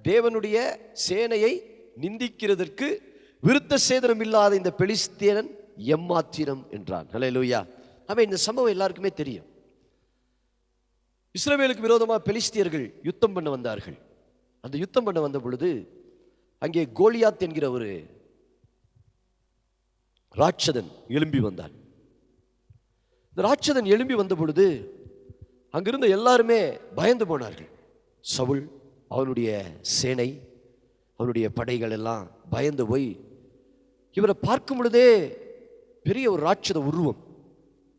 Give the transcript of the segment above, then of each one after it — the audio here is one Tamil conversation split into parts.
தேவனுடைய சேனையை நிந்திக்கிறதற்கு விருத்த சேதனம் இல்லாத இந்த பெலிஸ்தியன் எம்மாத்திரம் என்றான். ஹல்லேலூயா. அவன் இந்த சம்பவம் எல்லாருக்குமே தெரியும். இஸ்ரவேலுக்கு விரோதமாக பெலிஸ்தியர்கள் யுத்தம் பண்ண வந்தார்கள். அந்த யுத்தம் பண்ண வந்த பொழுது அங்கே கோலியாத் என்கிற ஒரு ராட்சதன் எழும்பி வந்தான். இந்த ராட்சதன் எழும்பி வந்த பொழுது அங்கிருந்த எல்லாருமே பயந்து போனார்கள். சவுல், அவனுடைய சேனை, அவனுடைய படைகள் எல்லாம் பயந்து போய் இவரை பார்க்கும் பொழுதே பெரிய ஒரு ராட்சத உருவம்.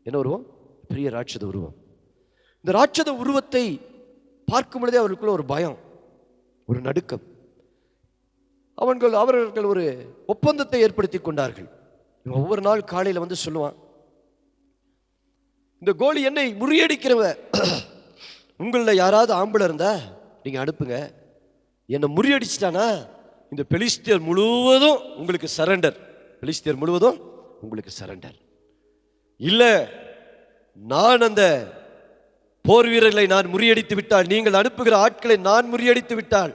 என்ன உருவம்? பெரிய ராட்சத உருவம். இந்த ராட்சத உருவத்தை பார்க்கும் பொழுதே அவர்களுக்குள்ள ஒரு பயம், ஒரு நடுக்கம். அவர்கள் ஒரு ஒப்பந்தத்தை ஏற்படுத்தி கொண்டார்கள். ஒவ்வொரு நாள் காலையில் வந்து சொல்லுவான், இந்த கோலி என்னை முறியடிக்கிறவ உங்களில் யாராவது ஆம்பளை இருந்தா நீங்க அனுப்புங்க. என்னை முறியடிச்சிட்டானா இந்த பெலிஸ்தியர் முழுவதும் உங்களுக்கு சரண்டர். பெலிஸ்தியர் முழுவதும் உங்களுக்கு சரண்டர். இல்ல நான் அந்த போர் வீரர்களை நான் முறியடித்து விட்டால், நீங்கள் அனுப்புகிற ஆட்களை நான் முறியடித்து விட்டால்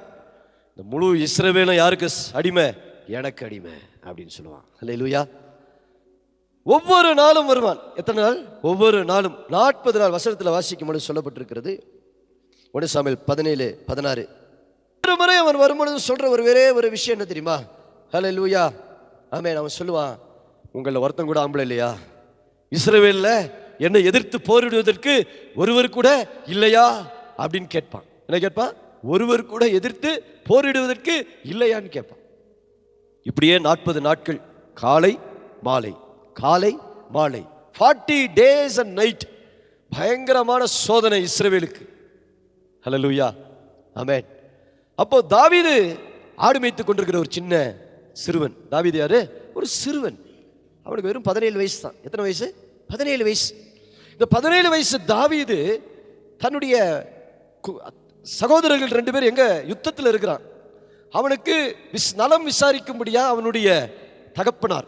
இந்த முழு இஸ்ரவேலும் யாருக்கு அடிமை? எனக்கு அடிமை அப்படின்னு சொல்லுவான். அல்லேலூயா. ஒவ்வொரு நாளும் வருவான். எத்தனை நாள்? ஒவ்வொரு நாளும் 40 நாள். வசனத்தில் வாசிக்கும் பொழுது சொல்லப்பட்டிருக்கிறது 1 சாமுவேல் 17:16. ஒரு முறை அவன் வரும்பொழுது சொல்ற ஒரே ஒரு விஷயம் என்ன தெரியுமா? அல்லேலூயா, ஆமென். அவன் சொல்லுவான், உங்களில் ஒருத்தன் கூட ஆம்பளை இல்லையா? இஸ்ரவேல்ல என்னை எதிர்த்து போரிடுவதற்கு ஒருவர் கூட இல்லையா அப்படின்னு கேட்பான். என்ன கேட்பான்? ஒருவர் கூட எதிர்த்து போரிடுவதற்கு இல்லையான்னு கேட்பான். இப்படியே 40 நாட்கள், காலை மாலை காலை மாலை, 40 days and night. பயங்கரமான சோதனை இஸ்ரவேலுக்கு. ஹல்லேலூயா, ஆமென். அப்போ தாவீது ஆடு மேய்த்துக் கொண்டிருக்கிற ஒரு சின்ன சிறுவன். தாவீது யாரு? ஒரு சிறுவன். அவனுக்கு வெறும் 17 வயசு தான். எத்தனை வயசு? 17 வயசு. இந்த 17 வயசு தாவீது தன்னுடைய சகோதரர்கள் 2 பேர் எங்க யுத்தத்தில் இருக்கிறான். அவனுக்கு நலம் விசாரிக்கும்படியா அவனுடைய தகப்பனார்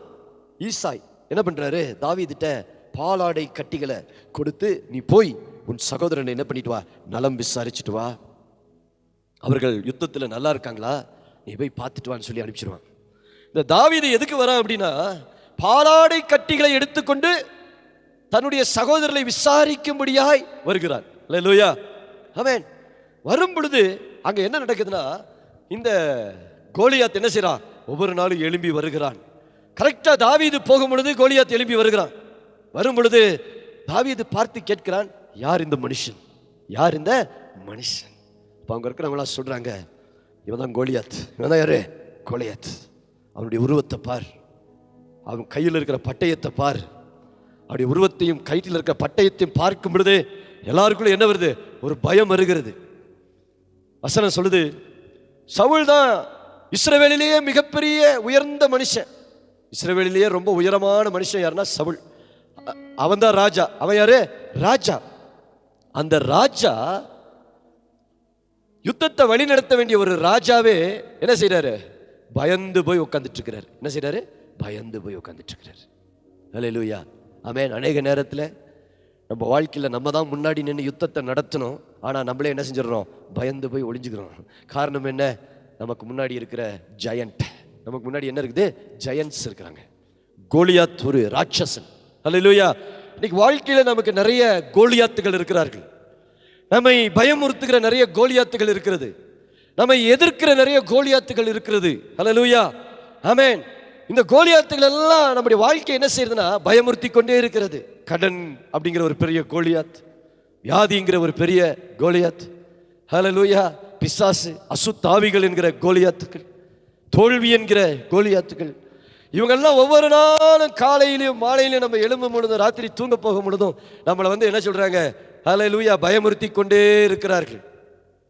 ஈசாய் என்ன பண்றாரு? தாவீதிட்ட பாலாடை கட்டிகளை கொடுத்து, நீ போய் உன் சகோதரனை என்ன பண்ணிட்டு வா, நலம் விசாரிச்சுட்டு வா, அவர்கள் யுத்தத்தில் நல்லா இருக்காங்களா, நீ போய் பார்த்துட்டு வான்னு சொல்லி அனுப்பிச்சிருவான். இந்த தாவீது எதுக்கு வரான் அப்படின்னா, பாலாடை கட்டிகளை எடுத்துக்கொண்டு தன்னுடைய சகோதரரை விசாரிக்கும்படியாய் வருகிறான். அல்லேலூயா, ஆமென். வரும் பொழுது அங்க என்ன நடக்குதுன்னா, இந்த கோலியாத் என்ன செய்றான்? ஒவ்வொரு நாளும் எழும்பி வருகிறான். கரெக்டா தாவீது போகும் பொழுது கோலியாத் எழும்பி வருகிறான். வரும் பொழுது தாவீது பார்த்து கேட்கிறான், யார் இந்த மனுஷன்? யார் இந்த மனுஷன்? இப்போ அவங்க இருக்கிறவங்களா சொல்றாங்க, இவன் தான் கோலியாத். இவன் தான் யாரு? கோலியாத். அவனுடைய உருவத்தை பார், அவன் கையில் இருக்கிற பட்டயத்தை பார். அவருடைய உருவத்தையும் கையில் இருக்கிற பட்டயத்தையும் பார்க்கும் பொழுது எல்லாருக்குள்ள என்ன வருது? ஒரு பயம் வருகிறது. வசனம் சொல்லுது, சவுல் தான் இஸ்ரவேலிலேயே மிகப்பெரிய உயர்ந்த மனுஷன். இஸ்ரவேலிலேயே ரொம்ப உயரமான மனுஷன் யாருன்னா சவுல். அவன் தான் ராஜா. அவன் யாரு? ராஜா. அந்த ராஜா, யுத்தத்தை வழி நடத்த வேண்டிய ஒரு ராஜாவே என்ன செய்யறாரு? பயந்து போய் உட்கார்ந்துட்டு இருக்கிறார். என்ன செய்யறாரு? பயந்து போய் உட்கார்ந்துட்டு இருக்கிறார். அல்லேலூயா, ஆமென். அநேக நேரத்தில் நம்ம வாழ்க்கையில் நம்ம தான் முன்னாடி நின்று யுத்தத்தை நடத்தணும். ஆனால் நம்மளே என்ன செஞ்சிடறோம்? பயந்து போய் ஒளிஞ்சுக்கிறோம். காரணம் என்ன? நமக்கு முன்னாடி இருக்கிற ஜெயண்ட். நமக்கு முன்னாடி என்ன இருக்குது? ஜெயண்ட்ஸ் இருக்கிறாங்க. கோலியாத் ஒரு ராட்சசன். அல்லேலூயா. இன்னைக்கு வாழ்க்கையில் நமக்கு நிறைய கோலியாத்துகள் இருக்கிறார்கள். நம்மை பயமுறுத்துகிற நிறைய கோலியாத்துகள் இருக்கிறது. நம்மை எதிர்க்கிற நிறைய கோலியாத்துகள் இருக்கிறது. அல்லேலூயா, ஆமென். இந்த கோலியாத்துகள் எல்லாம் நம்முடைய வாழ்க்கை என்ன செய்யறதுன்னா பயமுறுத்தி கொண்டே இருக்கிறது. கடன் அப்படிங்கிற ஒரு பெரிய கோலியாத், வியாதிங்கிற ஒரு பெரிய கோலியாத், ஹல்லேலூயா, பிசாசு, அசுத்தாவிகள் என்கிற கோலியாத்துகள், தோல்வி என்கிற கோலியாத்துகள். இவங்கெல்லாம் ஒவ்வொரு நாளும் காலையிலையும் மாலையிலையும் நம்ம எழும்பும் பொழுதும் ராத்திரி தூங்க போகும் பொழுதும் நம்மளை வந்து என்ன சொல்றாங்க? ஹல்லேலூயா, பயமுறுத்தி கொண்டே இருக்கிறார்கள்.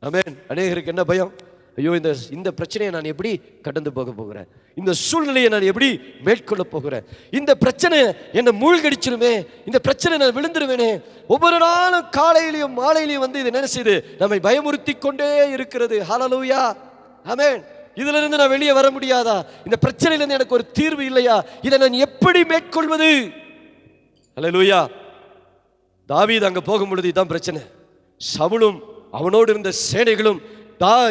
ஆமென். அநேகருக்கு என்ன பயம்? ஐயோ, இந்த பிரச்சனையை நான் எப்படி கடந்து போக போகிறேன்? இந்த சூழ்நிலையை நான் எப்படி மேற்கொள்ள போகிறேன்? இந்த பிரச்சனை என்னை மூழ்கடிச்சிருமே, இந்த பிரச்சனை நான் விழுந்துருவேனே. ஒவ்வொரு நாளும் காலையிலையும் மாலையிலையும் வந்து இது என்ன செய்யுது? நம்மை பயமுறுத்தி கொண்டே இருக்கிறது. ஹல்லேலூயா, ஆமென். இதுல இருந்து நான் வெளியே வர முடியாதா? இந்த பிரச்சனையிலிருந்து எனக்கு ஒரு தீர்வு இல்லையா? இதை நான் எப்படி மேற்கொள்வது? ஹல்லேலூயா. தாவீது அங்க போகும் பொழுது இதான் பிரச்சனை. சவுலும் அவனோடு இருந்த சேனைகளும்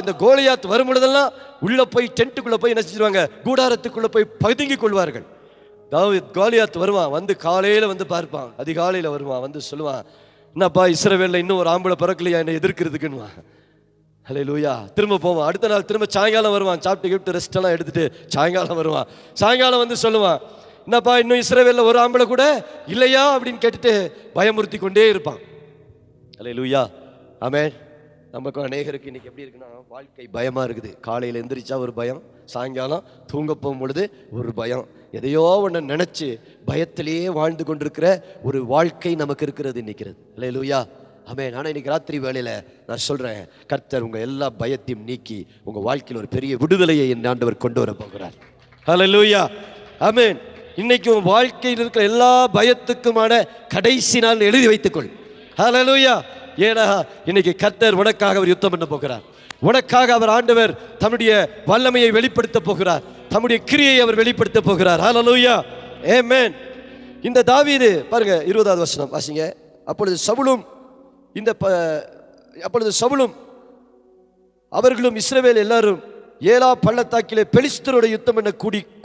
இந்த கோலியாத் வரும் பொழுதெல்லாம் உள்ள போய் டென்ட்டுக்குள்ள போய் என்ன செஞ்சிருவாங்க, கூடாரத்துக்குள்ள போய் பதுங்கி கொள்வார்கள். கோலியாத் வருவான், வந்து காலையில வந்து பார்ப்பான், அதிகாலையில வருவான், வந்து சொல்லுவான், என்னப்பா இஸ்ரவேல்ல இன்னும் ஒரு ஆம்பளை பிறக்கலையா என்னை எதிர்க்கிறதுக்குன்னுவான். ஹல்லேலூயா. திரும்ப போவான், அடுத்த நாள் திரும்ப சாயங்காலம் வருவான், சாப்பிட்டு கிஃப்ட் ரெஸ்ட் எல்லாம் எடுத்துட்டு சாயங்காலம் வருவான். சாயங்காலம் வந்து சொல்லுவான், என்னப்பா இன்னும் இஸ்ரவேல்ல ஒரு ஆம்பளை கூட இல்லையா அப்படின்னு கேட்டுட்டு பயமுறுத்தி கொண்டே இருப்பான். ஹல்லேலூயா. ஆமென். நமக்கு அநேகருக்கு இன்னைக்கு எப்படி இருக்குன்னா, வாழ்க்கை பயமா இருக்குது. காலையில் எந்திரிச்சா ஒரு பயம், சாயங்காலம் தூங்க போகும் பொழுது ஒரு பயம், எதையோ ஒன்று நினைச்சு பயத்திலேயே வாழ்ந்து கொண்டிருக்கிற ஒரு வாழ்க்கை நமக்கு இருக்கிறது நிற்கிறது. ஹல்லேலூயா. ஆமென். ஆனால் இன்னைக்கு ராத்திரி வேளையில் நான் சொல்றேன், கர்த்தர் உங்க எல்லா பயத்தையும் நீக்கி உங்க வாழ்க்கையில் ஒரு பெரிய விடுதலையை என் ஆண்டவர் கொண்டு வர போகிறார். ஹல்லேலூயா. ஆமென். இன்னைக்கு உன் வாழ்க்கையில் இருக்கிற எல்லா பயத்துக்குமான கடைசி நாள் எழுதி வைத்துக்கொள். ஹல்லேலூயா. ஏன்னா இன்னைக்கு கர்த்தர் உனக்காக அவர் யுத்தம் பண்ண போகிறார். உனக்காக அவர் ஆண்டவர் தம்முடைய வல்லமையை வெளிப்படுத்த போகிறார், தம்முடைய கிரியை அவர் வெளிப்படுத்த போகிறார். ஹல்லேலூயா. ஆமென். இந்த தாவீது பாருங்க, 20வது வசனம் வாசிங்க. அப்பொழுது சவுலும் அவர்களும் இஸ்ரவேல் எல்லாரும் ஏலா பள்ளத்தாக்கிலே பெலிஸ்தரோட யுத்தம் பண்ண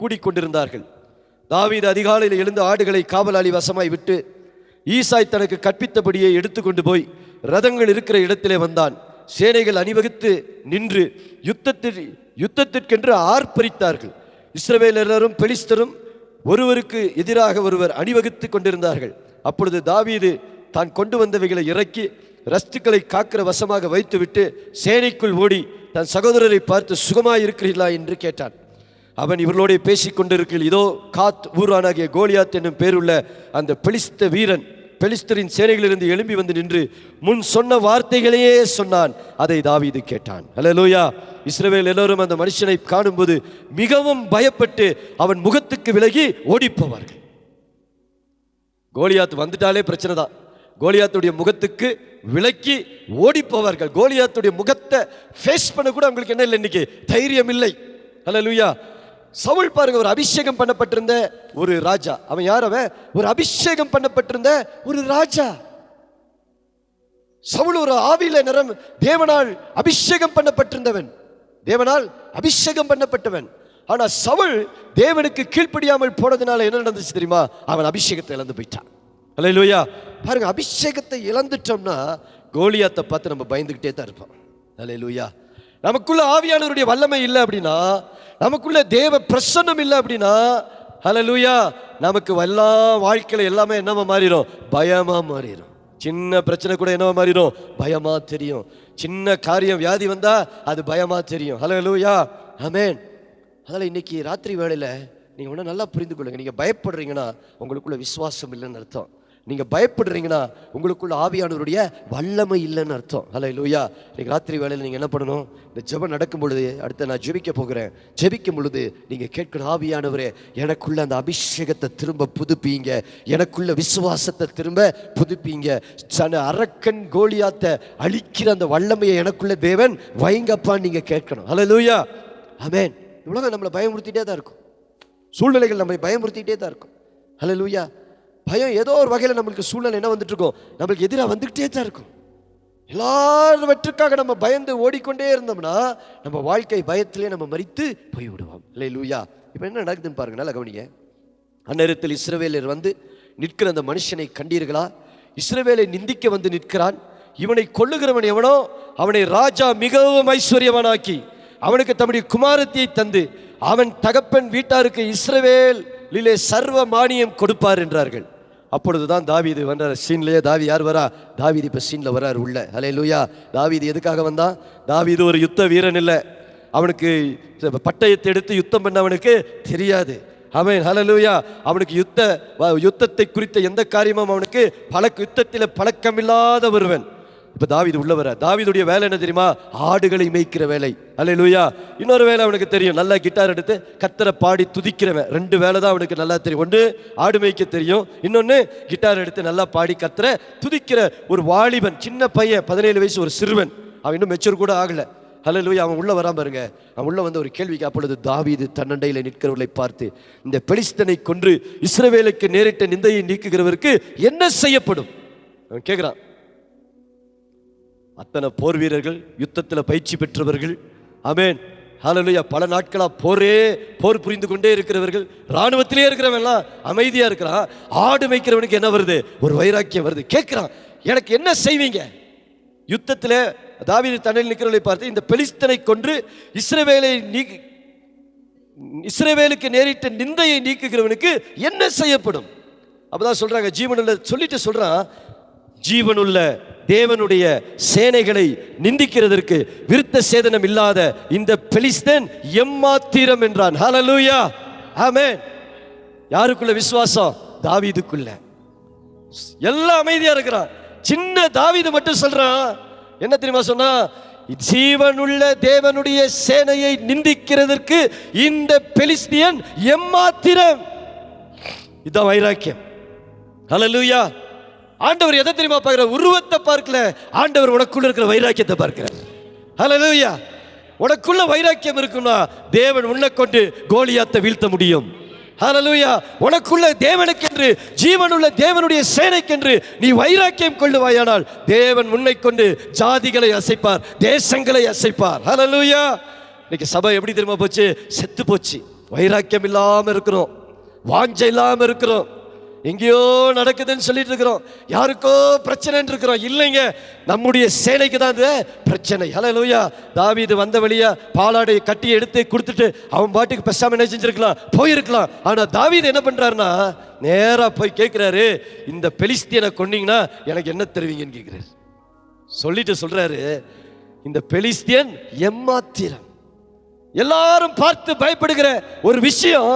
கூடிக்கொண்டிருந்தார்கள். தாவீது அதிகாலையில் எழுந்து ஆடுகளை காவலாளி வசமாய் விட்டு ஈசாய் தனக்கு கற்பித்தபடியே எடுத்துக்கொண்டு போய் ரதங்கள் இருக்கிற இடத்திலே வந்தான். சேனைகள் அணிவகுத்து நின்று யுத்தத்திற்கென்று ஆர்ப்பரித்தார்கள். இஸ்ரவேலரும் பெலிஸ்தரும் ஒருவருக்கு எதிராக ஒருவர் அணிவகுத்து கொண்டிருந்தார்கள். அப்பொழுது தாவீது தான் கொண்டு வந்தவைகளை இறக்கி ரஸ்துக்களை காக்கிற வசமாக வைத்துவிட்டு சேனைக்குள் ஓடி தன் சகோதரரை பார்த்து சுகமாய் இருக்கிறீர்களா என்று கேட்டான். அவன் இவர்களோட பேசிக் கொண்டிருக்கையில் இதோ காத் ஊரானாகிய கோலியாத் என்னும் பேருள்ள அந்த பெலிஸ்த வீரன் பெலிஸ்தரின் சேனைகளிலிருந்து எழும்பி வந்து நின்று முன் சொன்ன வார்த்தைகளையே சொன்னான். அதை தாவீது கேட்டான். ஹல்லேலூயா. இஸ்ரவேல் எல்லோரும் அந்த மனுஷனை காணும்போது மிகவும் பயப்பட்டு அவன் முகத்துக்கு விலகி ஓடிப்போவார்கள். கோலியாத் வந்துட்டாலே பிரச்சனை தான். கோலியாத்துடைய முகத்துக்கு விலக்கி ஓடிப்போவார்கள். கோலியாத்துடைய முகத்தை ஃபேஸ் பண்ண கூட அவங்களுக்கு என்ன இல்லை, இன்னைக்கு தைரியம் இல்லை. ஹல்லேலூயா. சவுல் பாருங்க, ஒரு அபிஷேகம் பண்ணப்பட்டிருந்த ஒரு ராஜா. அவன் யார்? அவன் ஒரு அபிஷேகம் பண்ணப்பட்டிருந்த ஒரு ராஜா. சவுல் ஒரு ஆவியில நிறம், தேவனால் அபிஷேகம் பண்ணப்பட்டிருந்தவன், தேவனால் அபிஷேகம் பண்ணப்பட்டவன். ஆனா சவுல் தேவனுக்கு கீழ்ப்படியாமல் போனதுனால என்ன நடந்துச்சு தெரியுமா? அவன் அபிஷேகத்தை இழந்து போயிட்டான். ஹல்லேலூயா. பாருங்க, அபிஷேகத்தை இழந்துட்டோம்னா கோலியாத்தை பார்த்து நம்ம பயந்துகிட்டே தான் இருப்போம். ஹல்லேலூயா. நமக்குள்ள ஆவியானவருடைய வல்லமை இல்லை அப்படின்னா, நமக்குள்ள தேவ பிரசன்னம் இல்லை அப்படின்னா, ஹல்லேலூயா, நமக்கு எல்லா வாழ்க்கையில எல்லாமே என்னவா மாறிடும்? பயமா மாறிடும். சின்ன பிரச்சனை கூட என்னவா மாறிடும்? பயமா தெரியும். சின்ன காரியம் வியாதி வந்தா அது பயமா தெரியும். ஹல்லேலூயா. ஆமென். அதனால இன்னைக்கு ராத்திரி வேளையில நீங்க ஒண்ணு நல்லா புரிந்து கொள்ளுங்க. நீங்க பயப்படுறீங்கன்னா உங்களுக்குள்ள விசுவாசம் இல்லைன்னு அர்த்தம். நீங்க பயப்படுறீங்கன்னா உங்களுக்குள்ள ஆவியானவருடைய வல்லமை இல்லைன்னு அர்த்தம். ஹல்லேலூயா. நீங்க ராத்திரி வேளையில் நீங்க என்ன பண்ணணும்? இந்த ஜெபம் நடக்கும் பொழுது, அடுத்து நான் ஜெபிக்க போகிறேன், ஜெபிக்கும் பொழுது நீங்க கேட்கணும், ஆவியானவரே எனக்குள்ள அந்த அபிஷேகத்தை திரும்ப புதுப்பீங்க, எனக்குள்ள விசுவாசத்தை திரும்ப புதுப்பீங்க, அரக்கன் கோலியாத்தை அழிக்கிற அந்த வல்லமையை எனக்குள்ள தேவன் வைங்கப்பான்னு நீங்க கேட்கணும். ஹல்லேலூயா. ஆமென். உலகம் நம்மளை பயமுறுத்திட்டே தான் இருக்கும், சூழ்நிலைகள் நம்மளை பயமுறுத்திட்டே தான் இருக்கும். ஹல்லேலூயா. பயம் ஏதோ ஒரு வகையில் நம்மளுக்கு சூழ்நிலை என்ன வந்துட்டு இருக்கோம், நம்மளுக்கு எதிராக வந்துகிட்டே தான் இருக்கும். எல்லாவற்றுக்காக நம்ம பயந்து ஓடிக்கொண்டே இருந்தோம்னா நம்ம வாழ்க்கை பயத்திலே நம்ம மரித்து போய்விடுவோம். ஹல்லேலூயா. இப்போ என்ன நடக்குதுன்னு பாருங்க, நல்லா கவனிங்க. அந்நேரத்தில் இஸ்ரவேலர் வந்து நிற்கிற அந்த மனுஷனை கண்டீர்களா? இஸ்ரவேலை நிந்திக்க வந்து நிற்கிறான். இவனை கொல்லுகிறவன் எவனோ அவனை ராஜா மிகவும் ஐஸ்வர்யவானாக்கி அவனுக்கு தம்முடைய குமாரத்தியை தந்து அவன் தகப்பன் வீட்டாருக்கு இஸ்ரவேலிலே சர்வ மானியம் கொடுப்பார் என்றார்கள். அப்பொழுதுதான் தாவீது வந்தார் சீன்லயே. யார் வரா? தாவீது இப்ப சீன்ல வரார் உள்ள. ஹல்லேலூயா. தாவீது எதுக்காக வந்தான்? தாவீது ஒரு யுத்த வீரன் இல்லை. அவனுக்கு பட்டயத்தை எடுத்து யுத்தம் பண்ண அவனுக்கு தெரியாது. ஆமென். ஹல்லேலூயா. அவனுக்கு யுத்தத்தை குறித்த எந்த காரியமும் அவனுக்கு யுத்தத்தில் பழக்கமில்லாத ஒருவன். இப்ப தாவீது உள்ள வர. தாவீதுடைய வேலை என்ன தெரியுமா? ஆடுகளை மேய்க்கிற வேலை. ஹல்லேலூயா. இன்னொரு வேலை அவனுக்கு தெரியும், நல்லா கிட்டார் எடுத்து கர்த்தரை பாடி துதிக்கிறவன். ரெண்டு வேலை தான் அவனுக்கு நல்லா தெரியும். ஒன்று ஆடு மேய்க்க தெரியும், இன்னொன்று கிட்டார் எடுத்து நல்லா பாடி கர்த்தரை துதிக்கிற ஒரு வாலிபன், சின்ன பையன், 17 வயசு, ஒரு சிறுவன். அவன் இன்னும் மெச்சூர் கூட ஆகல. ஹல்லேலூயா. அவன் உள்ள வராம பாருங்க. அவன் உள்ள வந்து ஒரு கேள்விக்கு, அப்பொழுது தாவீது தன்னண்டையில் நிற்கிறவர்களை பார்த்து, இந்த பெலிஸ்தனை கொன்று இஸ்ரவேலுக்கு நேரிட்ட நிந்தையை நீக்குகிறவருக்கு என்ன செய்யப்படும்? அவன் கேட்கிறான். அத்தனை போர் வீரர்கள், யுத்தத்தில் பயிற்சி பெற்றவர்கள், ஆமென் ஹல்லேலூயா, பல நாட்களா போர் புரிந்து கொண்டே இருக்கிறவர்கள், இராணுவத்திலே இருக்கிறவன்லாம் அமைதியா இருக்கிறான். ஆடு மேய்க்கிறவனுக்கு என்ன வருது? ஒரு வைராக்கியம் வருது. கேட்கிறான், எனக்கு என்ன செய்வீங்க? யுத்தத்தில் தாவீது தன்னில் நிற்கிறவர்களை பார்த்து, இந்த பெலிஸ்தனை கொன்று இஸ்ரவேலுக்கு நேரிட்ட நிந்தையை நீக்குகிறவனுக்கு என்ன செய்யப்படும்? அப்பதான் சொல்றாங்க, ஜீவனுள்ள சொல்லிட்டு சொல்றான், ஜீவனுள்ள தேவனுடைய சேனைகளை நிந்திக்கிறதற்கு விருத்த சேதனம் இல்லாத இந்த பெலிஸ்தன் எம்மாத்திரம் என்றான். ஹல்லேலூயா, ஆமென். யாருக்குள்ள விசுவாசம்? தாவீதுக்குள்ள. எல்லாம் அமைதியா இருக்கிறான். சின்ன தாவீது மட்டும் சொல்றான், என்ன தெரியுமா சொன்னா? ஜீவனுள்ள தேவனுடைய சேனையை நிந்திக்கிறதற்கு இந்த பெலிஸ்தியன் எம்மாத்திரம். இதுதான் வைராக்கியம். ஹல்லேலூயா. ஆண்டவர் எதை தெரியுமா பார்க்கிற? உருவத்தை பார்க்கல, ஆண்டவர் உனக்குள்ள இருக்கிற வைராக்கியத்தை பார்க்கிறார். ஹல்லேலூயா. உனக்குள்ள வைராக்கியம் இருக்குன்னா தேவன் உன்னை கொண்டு கோலியாத்தை வீழ்த்த முடியும். ஹல்லேலூயா. உனக்குள்ள தேவனுக்கென்று, ஜீவனுள்ள தேவனுடைய சேனைக்கென்று நீ வைராக்கியம் கொள்ளுவாயானால் தேவன் உன்னை கொண்டு ஜாதிகளை அசைப்பார், தேசங்களை அசைப்பார். ஹல்லேலூயா. இன்னைக்கு சபை எப்படி தெரியுமா போச்சு? செத்து போச்சு. வைராக்கியம் இல்லாம இருக்கிறோம், வாஞ்சை இல்லாம இருக்கிறோம், எங்கேயோ நடக்குதுன்னு சொல்லிட்டு இருக்கிறோம், யாருக்கோ பிரச்சனை இருக்கிறோம். இல்லைங்க, நம்முடைய சேனைக்கு தான் பிரச்சனை. ஹல்லேலூயா. தாவீது வந்த வழியா பாலாடை கட்டி எடுத்து கொடுத்துட்டு அவன் பாட்டுக்கு பேசாம என்ன செஞ்சிருக்கலாம்? போயிருக்கலாம். ஆனா தாவீது என்ன பண்றாருன்னா, நேரா போய் கேட்கிறாரு, இந்த பெலிஸ்தியனை கொன்னீங்கன்னா எனக்கு என்ன தருவீங்கன்னு கேட்கிறாரு. சொல்லிட்டு சொல்றாரு, இந்த பெலிஸ்தியன் எம்மாத்திரம். எல்லாரும் பார்த்து பயப்படுகிற ஒரு விஷயம்,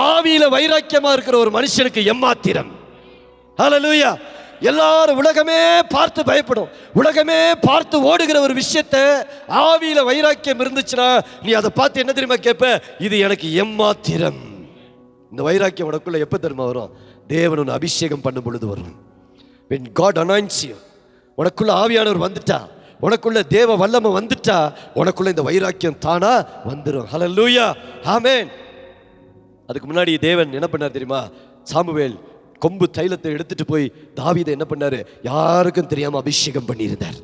ஆவியில வைராக்கியமா இருக்கிற ஒரு மனுஷனுக்கு எம்மாத்திரம். ஹல்லேலூயா. எல்லாரும் உலகமே பார்த்து பயப்படும், உலகமே பார்த்து ஓடுகிற ஒரு விஷயத்தை ஆவியில வைராக்கியம் இருந்துச்சுன்னா நீ அதை பார்த்து என்ன தெரியுமா கேட்ப? இது எனக்கு எம்மாத்திரம். இந்த வைராக்கியம் உனக்குள்ள எப்ப தெரியுமா வரும்? தேவன் உன்னை அபிஷேகம் பண்ணும் பொழுது வரும். when God anoints you, உனக்குள்ள ஆவியானவர் வந்துட்டா, உனக்குள்ள தேவ வல்லமை வந்துட்டா, உனக்குள்ள இந்த வைராக்கியம் தானா வந்துடும். ஹல்லேலூயா, ஆமென். அதுக்கு முன்னாடி தேவன் என்ன பண்ணார் தெரியுமா? சாமுவேல் கொம்பு தைலத்தை எடுத்துட்டு போய் தாவீதை என்ன பண்ணாரு? யாருக்கும் தெரியாம அபிஷேகம் பண்ணியிருந்தார்.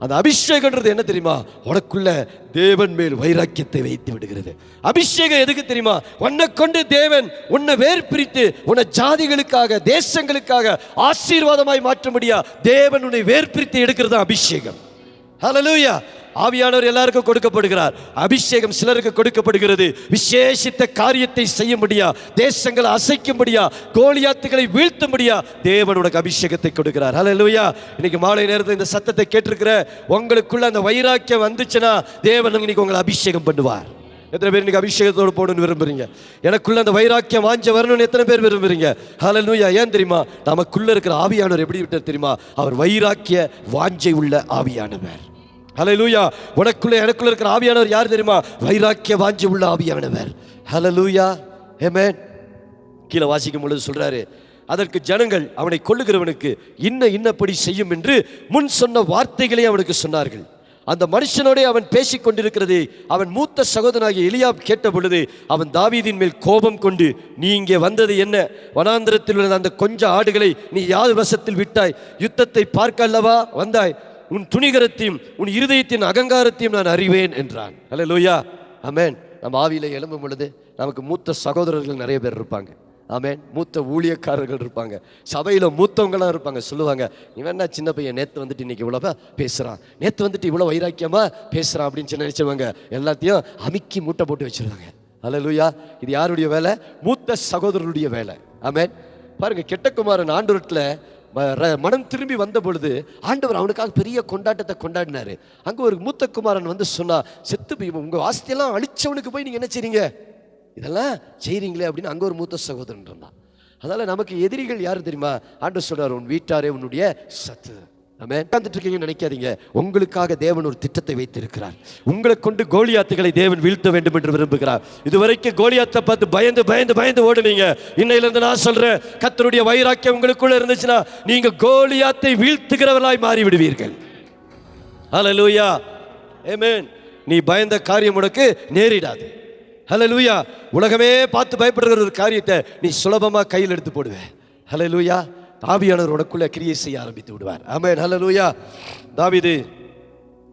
அந்த அபிஷேகம்ன்றது என்ன தெரியுமா? உனக்குள்ள தேவன் மேல் வைராக்கியத்தை வைத்து விடுகிறது. அபிஷேகம் எதுக்கு தெரியுமா? உன்னை கொண்டு தேவன் உன்னை வேர் பிரித்து உன்னை ஜாதிகளுக்காக, தேசங்களுக்காக ஆசீர்வாதமாய் மாற்ற முடியா தேவன் உன்னை வேர் பிரித்து எடுக்கிறது அபிஷேகம். ஹல்லேலூயா. ஆவியானவர் எல்லாருக்கும் கொடுக்கப்படுகிறார். அபிஷேகம் சிலருக்கு கொடுக்கப்படுகிறது, விசேஷித்த காரியத்தை செய்ய முடியா, தேசங்களை அசைக்க முடியா, கோலியாத்துகளை வீழ்த்த முடியா தேவன் உனக்கு அபிஷேகத்தை கொடுக்கிறார். ஹல்லேலூயா. இன்னைக்கு மாலை நேரத்தில் இந்த சத்தத்தை கேட்டிருக்கிற உங்களுக்குள்ள அந்த வைராக்கியம் வந்துச்சுன்னா தேவன் இன்னைக்கு உங்களை அபிஷேகம் பண்ணுவார். எத்தனை பேர் இன்னைக்கு அபிஷேகத்தோடு போடணும்னு விரும்புறீங்க? எனக்குள்ள அந்த வைராக்கியம் வாஞ்ச வரணும்னு எத்தனை பேர் விரும்புறீங்க? ஹல்லேலூயா. ஏன் தெரியுமா? நமக்குள்ள இருக்கிற ஆவியானவர் எப்படி விட்டார் தெரியுமா? அவர் வைராக்கிய வாஞ்சை உள்ள ஆவியானவர். ஹல்லேலூயா. உனக்குள்ள எனக்குள்ள இருக்கிற ஆவியானவர் யார் தெரியுமா? வைராக்கிய வாஞ்சை உள்ள ஆவியானவர். ஹல்லேலூயா, ஆமென். கீழே வாசிக்கும் பொழுது சொல்றாரு, அதற்கு ஜனங்கள் அவனை கொல்லுகிறவனுக்கு இன்னபடி செய்யும் என்று முன் சொன்ன வார்த்தைகளை அவனுக்கு சொன்னார்கள். அந்த மனுஷனோட அவன் பேசிக் கொண்டிருக்கிறது அவன் மூத்த சகோதரனாகிய எலியாப் கேட்ட பொழுது அவன் தாவீதின் மேல் கோபம் கொண்டு, நீ இங்கே வந்தது என்ன? வனாந்திரத்தில் உள்ள அந்த கொஞ்ச ஆடுகளை நீ யார் வசத்தில் விட்டாய்? யுத்தத்தை பார்க்க அல்லவா வந்தாய்? உன் துணிகரத்தையும் உன் இருதயத்தின் அகங்காரத்தையும் நான் அறிவேன் என்றான். ஹல்லேலூயா, ஆமென். நம்ம ஆவியில எழும்பும் பொழுது நமக்கு மூத்த சகோதரர்கள் நிறைய பேர் இருப்பாங்க. ஆமென். மூத்த ஊழியக்காரர்கள் இருப்பாங்க, சபையில் மூத்தவங்களாம் இருப்பாங்க. சொல்லுவாங்க, இவன் என்ன சின்ன பையன், நேற்று வந்துட்டு இன்னைக்கு இவ்வளோ பேசுகிறான், நேற்று வந்துட்டு இவ்வளோ வைராக்கியமாக பேசுகிறான் அப்படின்னு நினைச்சவங்க எல்லாத்தையும் அமுக்கி மூட்டை போட்டு வச்சிருவாங்க. ஹல்லேலூயா. இது யாருடைய வேலை? மூத்த சகோதரருடைய வேலை. ஆமென். பாருங்க, கெட்ட குமாரன் ஆண்டவரத்தில் மனம் திரும்பி வந்த பொழுது ஆண்டவர் அவனுக்காக பெரிய கொண்டாட்டத்தை கொண்டாடினாரு. அங்கே ஒரு மூத்த குமாரன் வந்து சொன்னா, செத்து போய் உங்கள் ஆஸ்தியெல்லாம் அழிச்சவனுக்கு போய் நீங்கள் என்ன செய்றீங்க, இதெல்லாம் செய்கிறீங்களே அப்படின்னு அங்கே ஒரு மூத்த சகோதரன் இருந்தான். அதனால் நமக்கு எதிரிகள் யார் தெரியுமா? ஆண்டவர் சொல்றார், உன் வீட்டாரே உன்னுடைய சத்து. நம்ம உட்கார்ந்துட்டு இருக்கீங்கன்னு நினைக்காதீங்க. உங்களுக்காக தேவன் ஒரு திட்டத்தை வைத்திருக்கிறார். உங்களை கொண்டு கோலியாத்துகளை தேவன் வீழ்த்த வேண்டும் என்று விரும்புகிறார். இதுவரைக்கும் கோலியாத்தை பார்த்து பயந்து பயந்து பயந்து ஓடுனீங்க. இன்னையிலிருந்து நான் சொல்றேன், கர்த்தருடைய வைராக்கியம் உங்களுக்குள்ள இருந்துச்சுன்னா நீங்க கோலியாத்தை வீழ்த்துகிறவர்களாய் மாறி விடுவீர்கள். ஹல்லேலூயா, ஆமென். நீ பயந்த காரியம் உனக்கு நேரிடாது. ஹல்லேலூயா. உலகமே பார்த்து பயப்படுகிற ஒரு காரியத்தை நீ சுலபமா கையில் எடுத்து போடுவே. ஹல்லேலூயா. ஆவியானவர் உனக்குள்ள கிரியை செய்ய ஆரம்பித்து விடுவார். ஆமென். ஹல்லேலூயா. தாவீது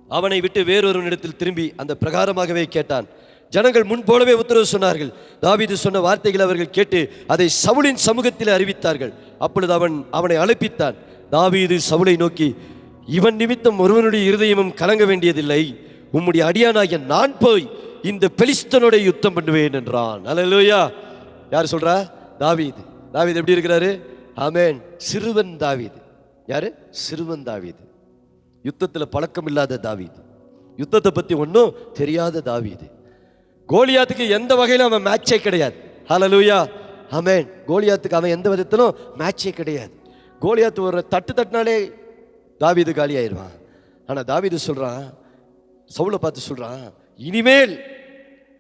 அவனை விட்டு வேறொருவனிடத்தில் திரும்பி அந்த பிரகாரமாகவே கேட்டான். ஜனங்கள் முன்போலவே உத்தரவு சொன்னார்கள். தாவீது சொன்ன வார்த்தைகளை அவர்கள் கேட்டு அதை சவுலின் சமூகத்தில் அறிவித்தார்கள். அப்பொழுது அவனை அழைப்பித்தான். தாவீது சவுலை நோக்கி, இவன் நிமித்தம் ஒருவனுடைய இருதயமும் கலங்க வேண்டியதில்லை. உம்முடைய அடியானாகிய நான் போய் இந்த பெலிஸ்தனோட யுத்தம் பண்ணுவேன் என்றான். அல்லேலூயா. யார் சொல்றா? தாவீது. தாவீது எப்படி இருக்கிறாரு? ஆமென். சிறுவன் தாவீது. யாரு? சிறுவன் தாவீது. யுத்தத்தில் பழக்கம் இல்லாத தாவீது, யுத்தத்தை பத்தி ஒன்றும் தெரியாத தாவீது. கோலியாத்துக்கு எந்த வகையிலும் அவன் மேட்சே கிடையாது. ஹல்லேலூயா. ஆமென். கோலியாத்துக்கு அவன் எந்த விதத்திலும் மேட்சே கிடையாது. கோலியாத்து ஒரு தட்டினாலே தாவீது காலி ஆயிடுவான். ஆனா தாவீது சொல்றான், சவுலை பார்த்து சொல்றான், இனிமேல்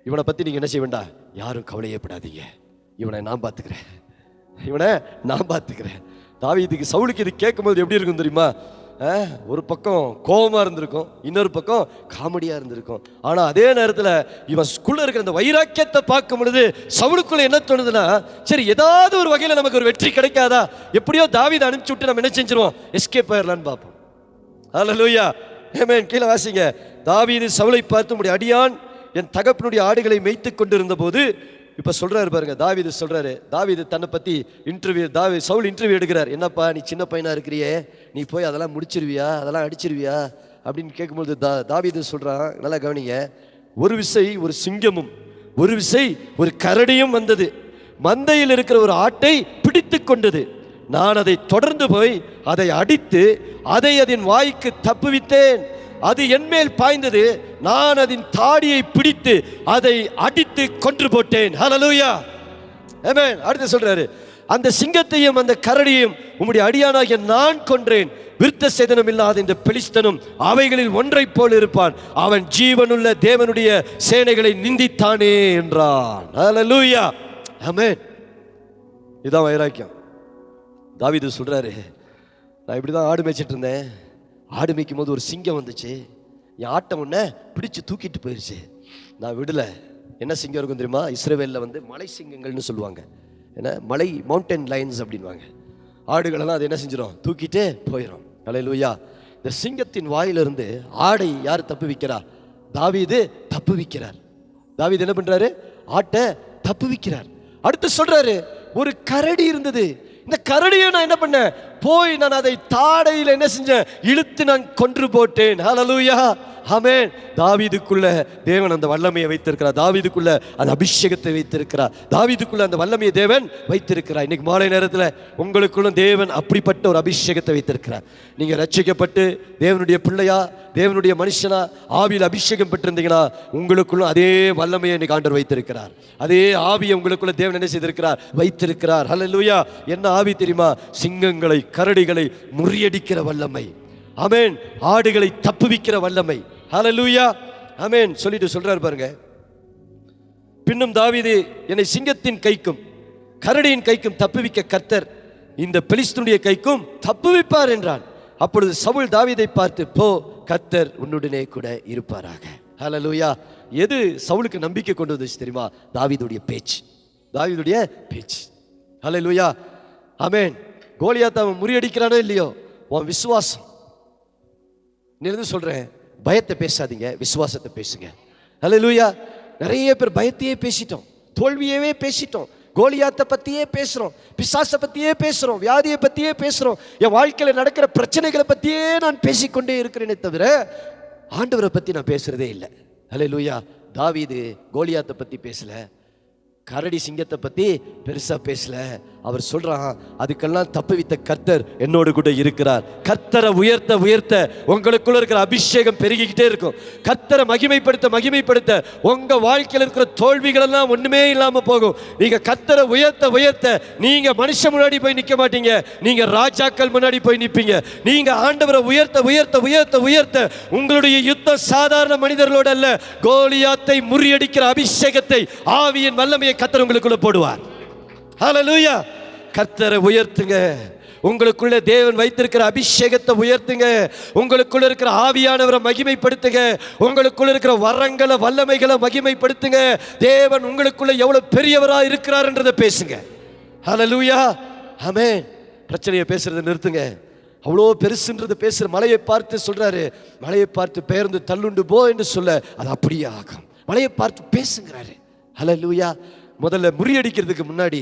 இவனை பத்தி நீங்க என்ன செய்ய வேண்டாம், யாரும் கவலையப்படாதீங்க, இவனை நான் பார்த்துக்கிறேன். தாவீதுக்கு சவுலுக்கு இது கேட்கும்போது எப்படி இருக்கும் தெரியுமா? ஒரு பக்கம் கோபமா இருந்திருக்கும், இன்னொரு பக்கம் காமெடியா இருந்திருக்கும். ஆனா அதே நேரத்தில் இவன் ஸ்கூல்ல இருக்கிற அந்த வைராக்கியத்தை பார்க்கும் பொழுது சவுலுக்குள்ள என்ன தோணுதுன்னா, சரி ஏதாவது ஒரு வகையில் நமக்கு ஒரு வெற்றி கிடைக்காதா, எப்படியோ தாவீதை அனுப்பிச்சு விட்டு நம்ம என்ன செஞ்சிருவோம், எஸ்கேப் ஆயிடலான்னு பார்ப்போம். ஹல்லேலூயா. ஆமென். கீழே வாசிங்க. தாவீது சவுலை பார்த்து, உம்முடைய அடியான் என் தகப்பனுடைய ஆடுகளை மேய்த்து கொண்டிருந்த போது, இப்ப சொல்றாரு பாருங்க, தாவீது சொல்றாரு. தாவீது தன்னை பத்தி சவுல் இன்டர்வியூ எடுக்கிறார். என்னப்பா நீ சின்ன பையனா இருக்கிறியே, நீ போய் அதெல்லாம் முடிச்சிருவியா, அதெல்லாம் அடிச்சிருவியா அப்படின்னு கேட்கும்போது தாவீது சொல்றான், நல்லா கவனிங்க, ஒரு விசை ஒரு சிங்கமும் ஒரு விசை ஒரு கரடியும் வந்தது, மந்தையில் இருக்கிற ஒரு ஆட்டை பிடித்து கொண்டது. நான் அதை தொடர்ந்து போய் அதை அடித்து அதை அதன் வாய்க்கு தப்புவித்தேன். அது என்மேல் பாய்ந்தது, நான் அதன் தாடியை பிடித்து அதை அடித்து கொன்று போட்டேன். ஹல்லேலூயா. ஆமென். அடுத்து சொல்றாரு, அந்த சிங்கத்தையும் அந்த கரடியையும் உம்முடைய அடியானாகிய நான் கொன்றேன். விருத்த சேதனம் இல்லாத இந்த பெலிஸ்தனும் அவைகளில் ஒன்றை போல் இருப்பான். அவன் ஜீவனுள்ள தேவனுடைய சேனைகளை நிந்தித்தானே என்றான். ஹல்லேலூயா. ஆமென். இதான் வைராக்கியம். தாவீது சொல்றாரு, நான் இப்படிதான் ஆடு மேய்ச்சிட்டு இருந்தேன். ஆடு மேய்க்கும் போது ஒரு சிங்கம் வந்துச்சு, என் ஆட்டை ஒன்ன பிடிச்சு தூக்கிட்டு போயிடுச்சு. நான் விடல. என்ன சிங்கம் இருக்கும் தெரியுமா? இஸ்ரவேலில் மலை சிங்கங்கள்னு சொல்லுவாங்க. என்ன மலை மவுண்டன் லைன்ஸ் அப்படின்வாங்க. ஆடுகளெல்லாம் அது என்ன செஞ்சிடும், தூக்கிட்டே போயிடும். ஹல்லேலூயா. இந்த சிங்கத்தின் வாயிலிருந்து ஆடை யார் தப்பு வைக்கிறா? தாவீது தப்பு வைக்கிறார். தாவீது என்ன பண்றாரு? ஆட்டை தப்பு வைக்கிறார். அடுத்து சொல்றாரு, ஒரு கரடி இருந்தது, இந்த கரடியை நான் என்ன பண்ணேன், போய் நான் அதை தாடையில் என்ன செஞ்சேன், இழுத்து நான் கொன்று போட்டேன். ஹல்லேலூயா. ஆமென். தாவீதுக்குள்ள தேவன் அந்த வல்லமையை வைத்திருக்கிறார். தாவீதுக்குள்ள அந்த அபிஷேகத்தை வைத்திருக்கிறார். தாவீதுக்குள்ள அந்த வல்லமையை தேவன் வைத்திருக்கிறார். இன்னைக்கு மாலை நேரத்தில் உங்களுக்குள்ள தேவன் அப்படிப்பட்ட ஒரு அபிஷேகத்தை வைத்திருக்கிறார். நீங்க ரட்சிக்கப்பட்டு தேவனுடைய பிள்ளையா, தேவனுடைய மனுஷனா, ஆவியில் அபிஷேகம் பெற்றிருந்தீங்கன்னா உங்களுக்குள்ள அதே வல்லமையை இன்னைக்கு ஆண்டவர் வைத்திருக்கிறார். அதே ஆவியை உங்களுக்குள்ள தேவன் என்ன செய்திருக்கிறார், வைத்திருக்கிறார். ஹல்லேலூயா. என்ன ஆவி தெரியுமா? சிங்கங்களை கரடிகளை முறியடிக்கிற வல்லமை. ஆமென். ஆடுகளை தப்புவிக்கிற வல்லமை. ஹல்லேலூயா. ஆமென். சொல்லிட்டு சொல்றாரு பாருங்க, பின்னும் தாவீது என்னை சிங்கத்தின் கைக்கும் கரடியின் கைக்கும் தப்புவிக்க கர்த்தர் இந்த பெலிஸ்தனுடைய கைக்கும் தப்புவிப்பார் என்றான். அப்பொழுது சவுல் தாவீதை பார்த்து, போ, கர்த்தர் உன்னுடனே கூட இருப்பாராக. ஹல்லேலூயா. எது சவுலுக்கு நம்பிக்கை கொண்டு வந்துச்சு தெரியுமா? தாவீதுடைய பேச்சு. தாவீதுடைய பேச்சு. ஹல்லேலூயா. ஆமென். கோலியாத்தை அவன் முறியடிக்கிறானோ இல்லையோ, உன் விசுவாசம். நான் சொல்றேன், பயத்தை பேசாதீங்க, விசுவாசத்தை பேசுங்க. ஹல்லேலூயா. நிறைய பேர் பயத்தையே பேசிட்டோம், தோல்வியவே பேசிட்டோம், கோலியாத்தை பத்தியே பேசுறோம், பிசாசை பத்தியே பேசுறோம், வியாதியை பத்தியே பேசுறோம், என் வாழ்க்கையில் நடக்கிற பிரச்சனைகளை பத்தியே நான் பேசிக்கொண்டே இருக்கிறேனே தவிர ஆண்டவரை பத்தி நான் பேசுறதே இல்லை. ஹல்லேலூயா. தாவீது கோலியாத்தை பத்தி பேசல, கரடி சிங்கத்தை பத்தி பெருசா பேசல. அவர் சொல்றான், அதுக்கெல்லாம் தப்புவித்த கர்த்தர் என்னோடு கூட இருக்கிறார். கர்த்தரை உயர்த்த உயர்த்த உங்களுக்குள்ள இருக்கிற அபிஷேகம் பெருகிக்கிட்டே இருக்கும். கர்த்தரை மகிமைப்படுத்த மகிமைப்படுத்த உங்க வாழ்க்கையில் இருக்கிற தோல்விகள் எல்லாம் ஒண்ணுமே இல்லாம போகும். நீங்க கர்த்தரை உயர்த்த உயர்த்த நீங்க மனுஷன் முன்னாடி போய் நிக்க மாட்டீங்க, நீங்க ராஜாக்கள் முன்னாடி போய் நிப்பீங்க. நீங்க ஆண்டவரை உயர்த்த உயர்த்த உயர்த்த உயர்த்த உங்களுடைய யுத்தம் சாதாரண மனிதர்களோடு அல்ல, கோலியாத்தை முறியடிக்கிற அபிஷேகத்தை, ஆவியின் வல்லமையை கர்த்தர் உங்களுக்குள்ள போடுவார். ஹல்லேலூயா. கர்த்தரை உயர்த்துங்க. உங்களுக்குள்ள தேவன் வைத்திருக்கிற அபிஷேகத்தை உயர்த்துங்க. உங்களுக்குள்ள இருக்கிற ஆவியானவரை மகிமைப்படுத்துங்க. உங்களுக்குள்ள இருக்கிற வரங்களை வல்லமைகளை மகிமைப்படுத்துங்க. தேவன் உங்களுக்குள்ள எவ்வளவு பெரியவரா இருக்கிறார் என்றதை பேசுங்க. ஹல்லேலூயா. ஆமென். பிரச்சனையை பேசுறதை நிறுத்துங்க. அவ்வளோ பெருசுன்றது பேசுகிற மலையை பார்த்து சொல்றாரு, மலையை பார்த்து பெயர்ந்து தள்ளுண்டு போ என்று சொல்ல அது அப்படியே ஆகும். மலையை பார்த்து பேசுங்கிறாரு. ஹல்லேலூயா. முதல்ல முறியடிக்கிறதுக்கு முன்னாடி,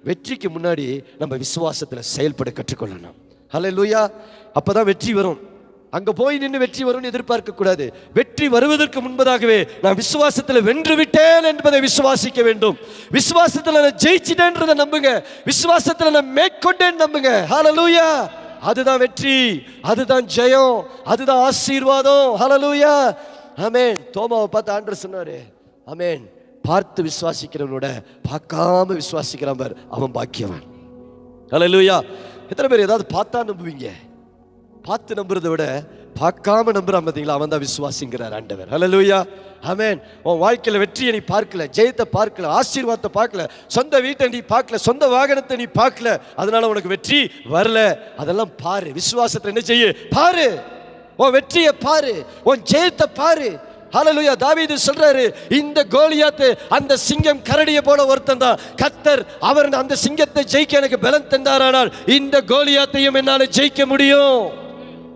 வெற்றிக்கு முன்னாடி நம்ம விசுவாசத்தில் செயல்பட கற்றுக்கொள்ளணும். ஹல்லேலூயா. அப்பதான் வெற்றி வரும். அங்க போய் நின்று வெற்றி வரும்னு எதிர்பார்க்க கூடாது. வெற்றி வருவதற்கு முன்பதாகவே நான் விசுவாசத்தில் வென்று விட்டேன் என்பதை விசுவாசிக்க வேண்டும். விசுவாசத்தில் நான் ஜெயிச்சிட்டேன்றதை நம்புங்க. விசுவாசத்தில் நான் மேற்கொண்டேன் நம்புங்க. ஹல்லேலூயா. அதுதான் வெற்றி, அதுதான் ஜெயம், அதுதான் ஆசீர்வாதம். ஹல்லேலூயா. ஆமென். தோமாவை பார்த்து ஆண்டவர் சொன்னாரு, ஆமென், பார்த்து விசுவாசிக்கிறவனோட பார்க்காம விசுவாசிக்கிறான் பார், அவன் பாக்கியவன். ஹல்லேலூயா. எத்தனை பேர் ஏதாவது பார்த்தா நம்புவீங்க? பார்த்து நம்புறதை விட பார்க்காம நம்புறான் பார்த்தீங்களா, அவன் தான் விசுவாசிங்கிறார் ஆண்டவர். ஹல்லேலூயா. ஆமென். உன் வாழ்க்கையில் வெற்றியை நீ பார்க்கல, ஜெயத்தை பார்க்கல, ஆசீர்வாதத்தை பார்க்கல, சொந்த வீட்டை நீ பார்க்கல, சொந்த வாகனத்தை நீ பார்க்கல, அதனால உனக்கு வெற்றி வரல. அதெல்லாம் பாரு. விசுவாசத்தை என்ன செய்ய? பாரு. உன் வெற்றியை பாரு, உன் ஜெயத்தை பாரு. ஹல்லேலூயா. தாவீது சொல்றாரு, இந்த கோலியாத்து அந்த சிங்கம் கரடியை போல ஒருத்தன் தான். கர்த்தர் அவர் அந்த சிங்கத்தை ஜெயிக்க எனக்கு பலன் தந்தாரானால் இந்த கோலியாத்தையும் என்னால ஜெயிக்க முடியும்.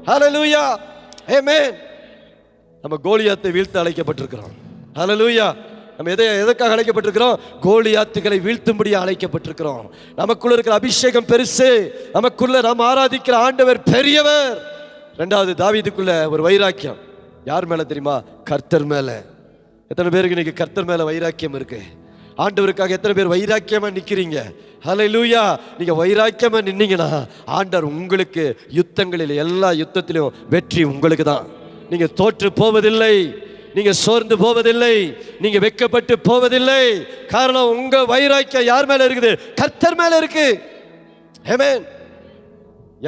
ஹல்லேலூயா. ஆமென். நம்ம கோலியாத்தை வீழ்த்த அழைக்கப்பட்டிருக்கிறோம். ஹல்லேலூயா. நம்ம எதற்காக அழைக்கப்பட்டிருக்கிறோம்? கோலியாத்துகளை வீழ்த்தும்படி அழைக்கப்பட்டிருக்கிறோம். நமக்குள்ள இருக்கிற அபிஷேகம் பெருசு. நமக்குள்ள நாம் ஆராதிக்கிற ஆண்டவர் பெரியவர். ரெண்டாவது, தாவீதுக்குள்ள ஒரு வைராக்கியம். யார் மேல தெரியுமா? கர்த்தர் மேல. எத்தனை பேருக்கு இன்னைக்கு கர்த்தர் மேல வைராக்கியம் இருக்கு? ஆண்டவருக்காக எத்தனை பேர் வைராக்கியமா நிக்கிறீங்க? ஹல்லேலூயா. நீங்க வைராக்கியமா நின்னீங்கன்னா ஆண்டவர் உங்களுக்கு யுத்தங்களில், எல்லா யுத்தத்திலும் வெற்றி உங்களுக்கு தான். நீங்க தோற்று போவதில்லை, நீங்க சோர்ந்து போவதில்லை, நீங்க வெட்கப்பட்டு போவதில்லை. காரணம் உங்க வைராக்கியம் யார் மேல இருக்குது? கர்த்தர் மேல இருக்கு. ஆமென்.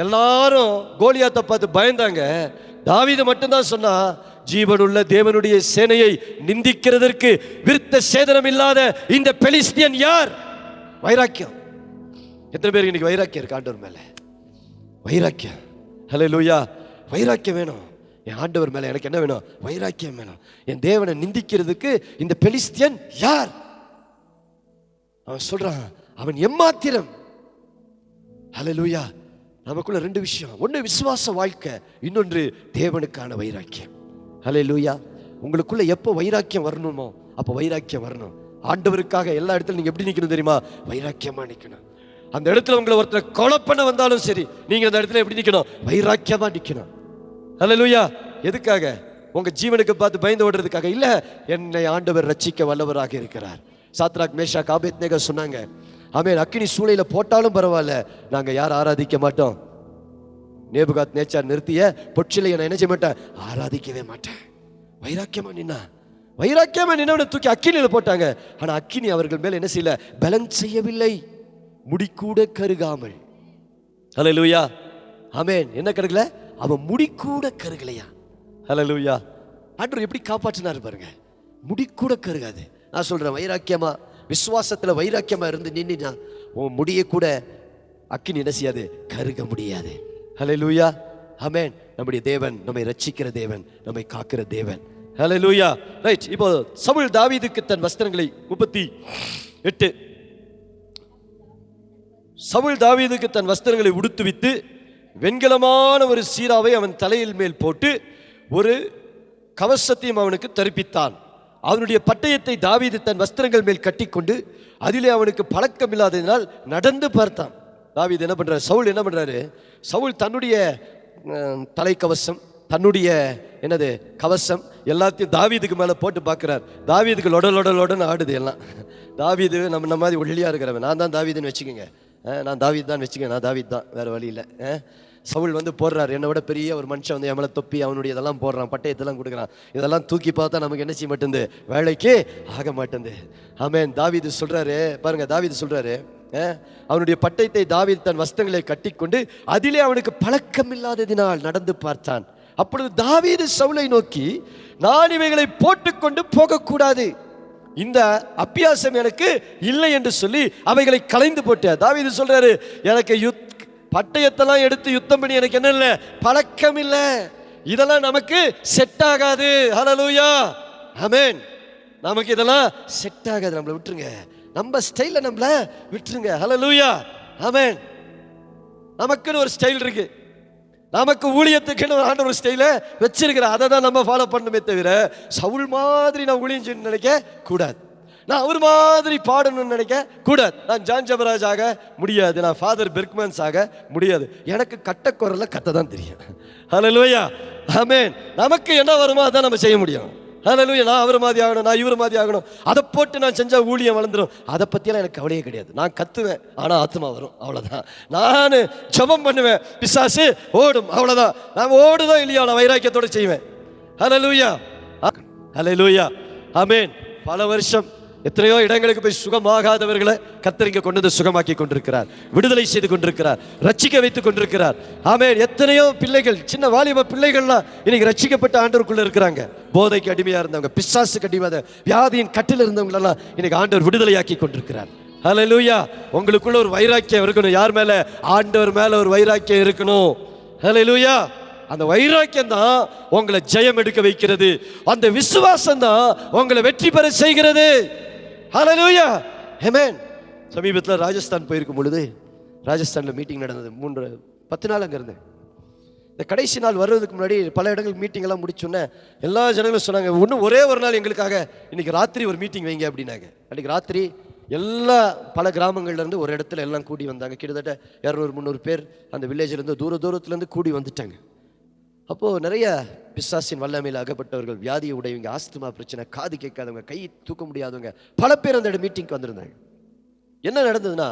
எல்லாரும் கோலியாத்தை பார்த்து பயந்தாங்க. தாவீது மட்டும்தான் சொன்னா, ஜீவனுள்ள தேவனுடைய சேனையை நிந்திக்கிறதற்கு விருத்த சேதனம் இல்லாத இந்த பெலிஸ்தியன் யார்? வைராக்கியம். எத்தனை பேருக்கு இன்னைக்கு வைராக்கியம் இருக்கு ஆண்டவர் மேல? வைராக்கியம். ஹல்லேலூயா. வைராக்கியம் வேணும். என் ஆண்டவர் மேல எனக்கு என்ன வேணும்? வைராக்கியம் வேணும். என் தேவனை நிந்திக்கிறதுக்கு இந்த பெலிஸ்தியன் யார்? அவன் சொல்றான், அவன் எம்மாத்திரம். ஹல்லேலூயா. நமக்குள்ள ரெண்டு விஷயம். ஒன்று விசுவாச வாழ்க்கை, இன்னொன்று தேவனுக்கான வைராக்கியம். ஹல்லேலூயா. உங்களுக்குள்ள எப்போ வைராக்கியம் வரணுமோ அப்போ வைராக்கியம் வரணும். ஆண்டவருக்காக எல்லா இடத்துல நீங்க எப்படி நிக்கணும் தெரியுமா? வைராக்கியமா நிக்கணும். அந்த இடத்துல உங்களை ஒருத்தர் கொலை பண்ண வந்தாலும் சரி, நீங்க அந்த இடத்துல எப்படி நிக்கணும்? வைராக்கியமா நிக்கணும். ஹல்லேலூயா. எதுக்காக? உங்க ஜீவனுக்கு பார்த்து பயந்து ஓடுறதுக்காக இல்ல. என்னை ஆண்டவர் ரட்சிக்க வல்லவராக இருக்கிறார். சாத்ராக், மேஷாக், ஆபேத்நேகோ சொன்னாங்க, ஆமென், அக்கினி சூளையில போட்டாலும் பரவாயில்ல, நாங்க யார் ஆராதிக்க மாட்டோம். நேபுகாத் நேச்சார் நிறுத்திய பொற்சிலையை நான் என்ன செய்ய மாட்டேன்? ஆராதிக்கவே மாட்டேன். வைராக்கியமா நின்னா, வைராக்கியமா நின்னவனை தூக்கி அக்கினியில போட்டாங்க. ஆனா அக்கினி அவர்கள் மேல என்ன செய்யல? பலன் செய்யவில்லை. முடிக்கூட கருகாமல். ஹல்லேலூயா. ஆமென். என்ன கருகல? அவன் முடிக்கூட கருகலையா. ஹல்லேலூயா. ஆண்டவர் எப்படி காப்பாற்றினார் பாருங்க. முடிக்கூட கருகாது. நான் சொல்றேன், வைராக்கியமா விசுவாசத்துல வைராக்கியமா இருந்து நின்னா உன் முடிய கூட அக்கினி என்ன செய்யாது? கருக முடியாது. ஹல்லேலூயா. ஆமென். நம்முடைய தேவன் நம்மை ரட்சிக்கிற தேவன், நம்மை காக்கிற தேவன். ஹல்லேலூயா. ரைட். இப்போ சவுல் தாவீதுக்கு தன் வஸ்திரங்களை 38 சவுல் தாவீதுக்கு தன் வஸ்திரங்களை உடுத்துவித்து வெண்கலமான ஒரு சீராவை அவன் தலையில் மேல் போட்டு ஒரு கவசத்தையும் அவனுக்கு தரிப்பித்தான். அவனுடைய பட்டயத்தை தாவீது தன் வஸ்திரங்கள் மேல் கட்டிக்கொண்டு அதிலே அவனுக்கு பழக்கம் இல்லாததினால் நடந்து பார்த்தான். தாவீது என்ன பண்றாரு? சவுல் என்ன பண்றாரு? சவுல் தன்னுடைய தலைக்கவசம், தன்னுடைய என்னது கவசம் எல்லாத்தையும் தாவீதுக்கு மேலே போட்டு பார்க்குறார். தாவீதுக்கு லொடலொடலொடன்னு ஆடுது எல்லாம். தாவீது நம்ம மாதிரி ஒல்லியாக இருக்கிறவன். நான் தான் தாவீதுன்னு வச்சுக்கோங்க. நான் தாவீது தான் வச்சுக்கேன். நான் தாவீது தான், வேறு வழி இல்லை. சவுல் வந்து போடுறாரு, என்னை விட பெரிய ஒரு மனுஷன் வந்து என் மேலே தொப்பி அவனுடைய இதெல்லாம் போடுறான், பட்டயத்தெல்லாம் கொடுக்குறான். இதெல்லாம் தூக்கி பார்த்தா நமக்கு என்ன செய்ய மாட்டேங்குது? வேலைக்கு ஆக மாட்டேங்குது. ஆமென். தாவீது சொல்கிறாரு பாருங்க, தாவீது சொல்கிறாரு, அவனுடைய பட்டயத்தை தாவீது தன் வஸ்திரங்களை கட்டிக்கொண்டு அதிலே அவனுக்கு பழக்கம் இல்லாததினால் நடந்து பார்த்தான். அப்பொழுது தாவீது சவுலை நோக்கி, நான் இவைகளை போட்டுக்கொண்டு போகக்கூடாது, இந்த அபியாசம் எனக்கு இல்லை என்று சொல்லி அவைகளை களைந்து போட்டார். தாவீது சொல்றாரு, எனக்கு பட்டயத்தெல்லாம் எடுத்து யுத்தம் பண்ணி எனக்கு என்ன இல்லை? பழக்கம் இல்லை. இதெல்லாம் நமக்கு செட் ஆகாது. ஹல்லேலூயா. ஆமென். நமக்கு இதெல்லாம் செட் ஆகாது. நம்மளை விட்டுருங்க, நம்ம ஸ்டைல நம்மள விட்டுருங்க. ஹல்லேலூயா. ஆமென். நமக்குன்னு ஒரு ஸ்டைல் இருக்கு. நமக்கு ஊழியத்துக்குன்னு ஆண்டவர் ஒரு ஸ்டைல வச்சிருக்கிற அதை தான் நம்ம ஃபாலோ பண்ணணுமே தவிர சவுல் மாதிரி நான் ஊழியம் செய்யணும்னு நினைக்க கூடாது. நான் அவர் மாதிரி பாடணும்னு நினைக்க கூடாது. நான் ஜான் ஜபராஜ் ஆக முடியாது. நான் ஃபாதர் பெர்க்மன்ஸ் ஆக முடியாது. எனக்கு கட்டக்குரல கத்த தான் தெரியும். ஹல்லேலூயா, ஆமென். நமக்கு என்ன வருமோ அதான் நம்ம செய்ய முடியும். ஹல்லேலூயா. நான் அவர் மாதிரி ஆகணும், நான் இவர் மாதிரி ஆகணும், அதை போட்டு நான் செஞ்சா ஊழியம் வளர்ந்துடும், அதை பற்றியெல்லாம் எனக்கு கவலையே கிடையாது. நான் கத்துவேன், ஆனால் ஆத்மா வரும், அவ்வளோதான். நான் ஜெபம் பண்ணுவேன், பிசாசு ஓடும், அவ்வளோதான். நான் ஓடுதோ இல்லையா, நான் வைராக்கியத்தோடு செய்வேன். ஹல்லேலூயா, ஹல்லேலூயா, ஆமென். பல வருஷம் எத்தனையோ இடங்களுக்கு போய் சுகமாகாதவர்களை கர்த்தர் இங்கே கொண்டு வந்து சுகமாக்கி கொண்டிருக்கிறார், விடுதலை செய்து கொண்டிருக்கிறார், ரட்சிக்க வைத்துக் கொண்டிருக்கிறார். ஆமென். எத்தனையோ பிள்ளைகள், சின்ன வாலிப பிள்ளைகள்லாம் இன்னைக்கு ரட்சிக்கப்பட்ட ஆண்டவருக்குள்ள இருக்கிறாங்க. போதைக்கு அடிமையா இருந்தவங்க, பிசாசுக்கு அடிமையாக வியாதியின் கட்டில் இருந்தவங்களெல்லாம் இன்னைக்கு ஆண்டவர் விடுதலையாக்கி கொண்டிருக்கிறார். ஹல்லேலூயா. உங்களுக்குள்ள ஒரு வைராக்கியம் இருக்கணும். யார் மேல? ஆண்டவர் மேல ஒரு வைராக்கியம் இருக்கணும். ஹல்லேலூயா. அந்த வைராக்கியம் தான் உங்களை ஜெயம் எடுக்க வைக்கிறது. அந்த விசுவாசம் தான் உங்களை வெற்றி பெற செய்கிறது. ஹல்லேலூயா, ஆமென். சமீபத்தில் ராஜஸ்தான் போயிருக்கும் பொழுது, ராஜஸ்தானில் மீட்டிங் நடந்தது. 10 நாள் அங்கே இருந்தேன். இந்த கடைசி நாள் வர்றதுக்கு முன்னாடி பல இடங்கள் மீட்டிங் எல்லாம் முடிச்சோன்னே எல்லா ஜனங்களும் சொன்னாங்க, இன்னும் ஒரே ஒரு நாள் எங்களுக்காக இன்னைக்கு ராத்திரி ஒரு மீட்டிங் வைங்க அப்படின்னாங்க. அன்றைக்கி ராத்திரி எல்லா பல கிராமங்கள்லேருந்து ஒரு இடத்துல எல்லாம் கூடி வந்தாங்க. கிட்டத்தட்ட 200-300 பேர் அந்த வில்லேஜிலேருந்து தூரத்துலேருந்து கூடி வந்துட்டாங்க. அப்போது நிறைய பிசாசின் வல்லமையில் அகப்பட்டவர்கள், வியாதியை உடையவங்க, ஆஸ்துமா பிரச்சனை, காது கேட்காதவங்க, கை தூக்க முடியாதவங்க, பல பேர் அந்த மீட்டிங்க்கு வந்திருந்தாங்க. என்ன நடந்ததுன்னா,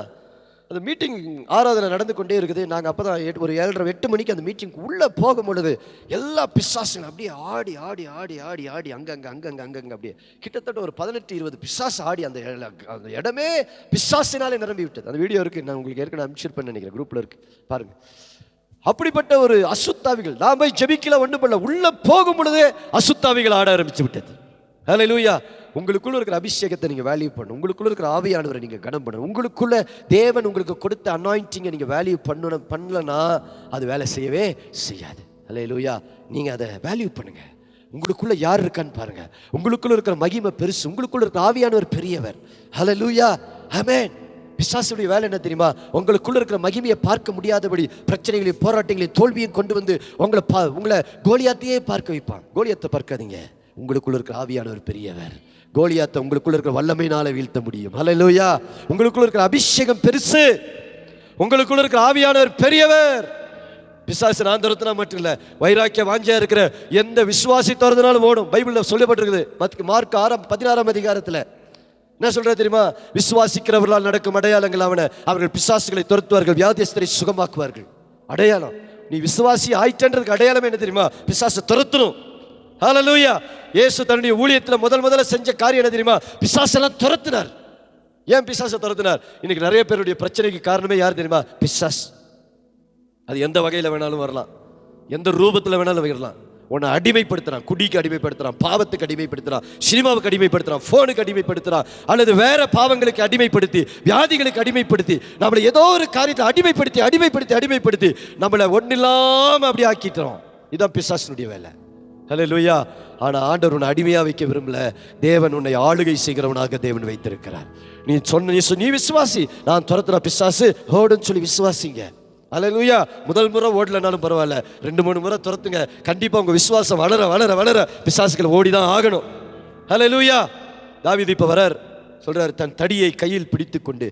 அந்த மீட்டிங் ஆராதனை நடந்து கொண்டே இருக்குது. நாங்கள் அப்போ தான் ஒரு 7:30-8 மணிக்கு அந்த மீட்டிங்க்கு உள்ளே போகும் பொழுது எல்லா பிசாசுங்க அப்படியே ஆடி ஆடி ஆடி ஆடி ஆடி அங்கங்கே அப்படியே கிட்டத்தட்ட ஒரு 18-20 பிசாசு ஆடி அந்த இடமே பிசாசினாலே நிரம்பி விட்டது. அந்த வீடியோ இருக்குது, நான் உங்களுக்கு ஏற்கனவே அனுப்பிச்சிருப்பேன்னு நினைக்கிறேன், குரூப்பில் இருக்குது, பாருங்கள். அப்படிப்பட்ட ஒரு அசுத்தாவிகள், நான் போய் ஜெபிக்கல ஒன்றும் பண்ணல, உள்ள போகும் பொழுதே அசுத்தாவிகள் ஆட ஆரம்பிச்சு விட்டது. ஹல்லேலூயா. உங்களுக்குள்ள இருக்கிற அபிஷேகத்தை நீங்க வேல்யூ பண்ணணும். உங்களுக்குள்ள இருக்கிற ஆவியானவரை நீங்க கனம் பண்ணணும். உங்களுக்குள்ள தேவன் உங்களுக்கு கொடுத்த அனாயிண்டிங்கை நீங்க வேல்யூ பண்ணலனா அது வேலை செய்யவே செய்யாது. ஹல்லேலூயா. நீங்க அதை வேல்யூ பண்ணுங்க. உங்களுக்குள்ள யார் இருக்கான்னு பாருங்க. உங்களுக்குள்ள இருக்கிற மகிமை பெருசு. உங்களுக்குள்ள இருக்கிற ஆவியானவர் பெரியவர். ஹல்லேலூயா, ஆமென். பிசாசுடைய வேலை என்ன தெரியுமா? உங்களுக்குள்ள இருக்கிற மகிமையை பார்க்க முடியாதபடி பிரச்சனைகளையும் போராட்டங்களையும் தோல்வியும் கொண்டு வந்து உங்களை கோலியாத்தையே பார்க்க வைப்பான். கோலியாத்தை பார்க்காதீங்க. உங்களுக்குள்ள இருக்கிற ஆவியானவர் பெரியவர். கோலியாத்தை உங்களுக்குள்ள இருக்கிற வல்லமையினால வீழ்த்த முடியும். ஹல்லேலூயா. உங்களுக்குள்ள இருக்கிற அபிஷேகம் பெருசு. உங்களுக்குள்ள இருக்கிற ஆவியானவர் பெரியவர். பிசாசு நான் துரத்தினா மட்டும் இல்லை, வைராக்கிய வாஞ்சியா இருக்கிற எந்த விசுவாசி துரத்தினாலும் ஓடும். பைபிளில் சொல்லப்பட்டிருக்குது. மார்க் 16ஆம் அதிகாரத்தில் என்ன சொல்றது தெரியுமா? விசுவாசிக்கிறவர்களால் நடக்கும் அடையாளங்கள் அவர்கள் பிசாசுகளை துரத்துவார்கள், வியாதியஸ்தரை சுகமாக்குவார்கள். அடையாளம். நீ விசுவாசி ஆயிட்டன்றதுக்கு அடையாளம் என்ன தெரியுமா? பிசாசை துரத்தணும். ஹல்லேலூயா. இயேசு தன்னுடைய ஊழியத்தில் முதல்ல செஞ்ச காரியம் என்ன தெரியுமா? பிசாசெல்லாம் துரத்தினார். ஏன் பிசாசை துரத்தினார்? இன்னைக்கு நிறைய பேருடைய பிரச்சனைக்கு காரணமே யார் தெரியுமா? பிசாஸ். அது எந்த வகையில் வேணாலும் வரலாம், எந்த ரூபத்தில் வேணாலும் வரலாம். உன்னை அடிமைப்படுத்துறான், குடிக்கு அடிமைப்படுத்துறான், பாவத்துக்கு அடிமைப்படுத்துறான், சினிமாவுக்கு அடிமைப்படுத்துறான், போனுக்கு அடிமைப்படுத்துறான், அல்லது வேற பாவங்களுக்கு அடிமைப்படுத்தி, வியாதிகளுக்கு அடிமைப்படுத்தி, நம்மளை ஏதோ ஒரு காரியத்தை அடிமைப்படுத்தி நம்மளை ஒன்னில்லாம அப்படி ஆக்கிட்டோம். இதுதான் பிசாசினுடைய வேலை. ஹல்லேலூயா. ஆனா ஆண்டவர் உன்னை அடிமையா வைக்க விரும்பல. தேவன் உன்னை ஆளுகை செய்கிறவனாக தேவன் வைத்திருக்கிறார். நீ விசுவாசி. நான் துரத்துற பிசாசு ஓடுன்னு சொல்லி விசுவாசிங்க. ஹல்லேலூயா. முதல் முறை ஓடலனாலும் பரவாயில்ல, 2-3 முறை துரத்துங்க. கண்டிப்பா உங்க விசுவாசம் வளர வளர வளர பிசாசுகள் ஓடிதான் ஆகணும். ஹல்லேலூயா. தாவீது இப்ப வரார், சொல்றாரு, தன் தடியை கையில் பிடித்து கொண்டு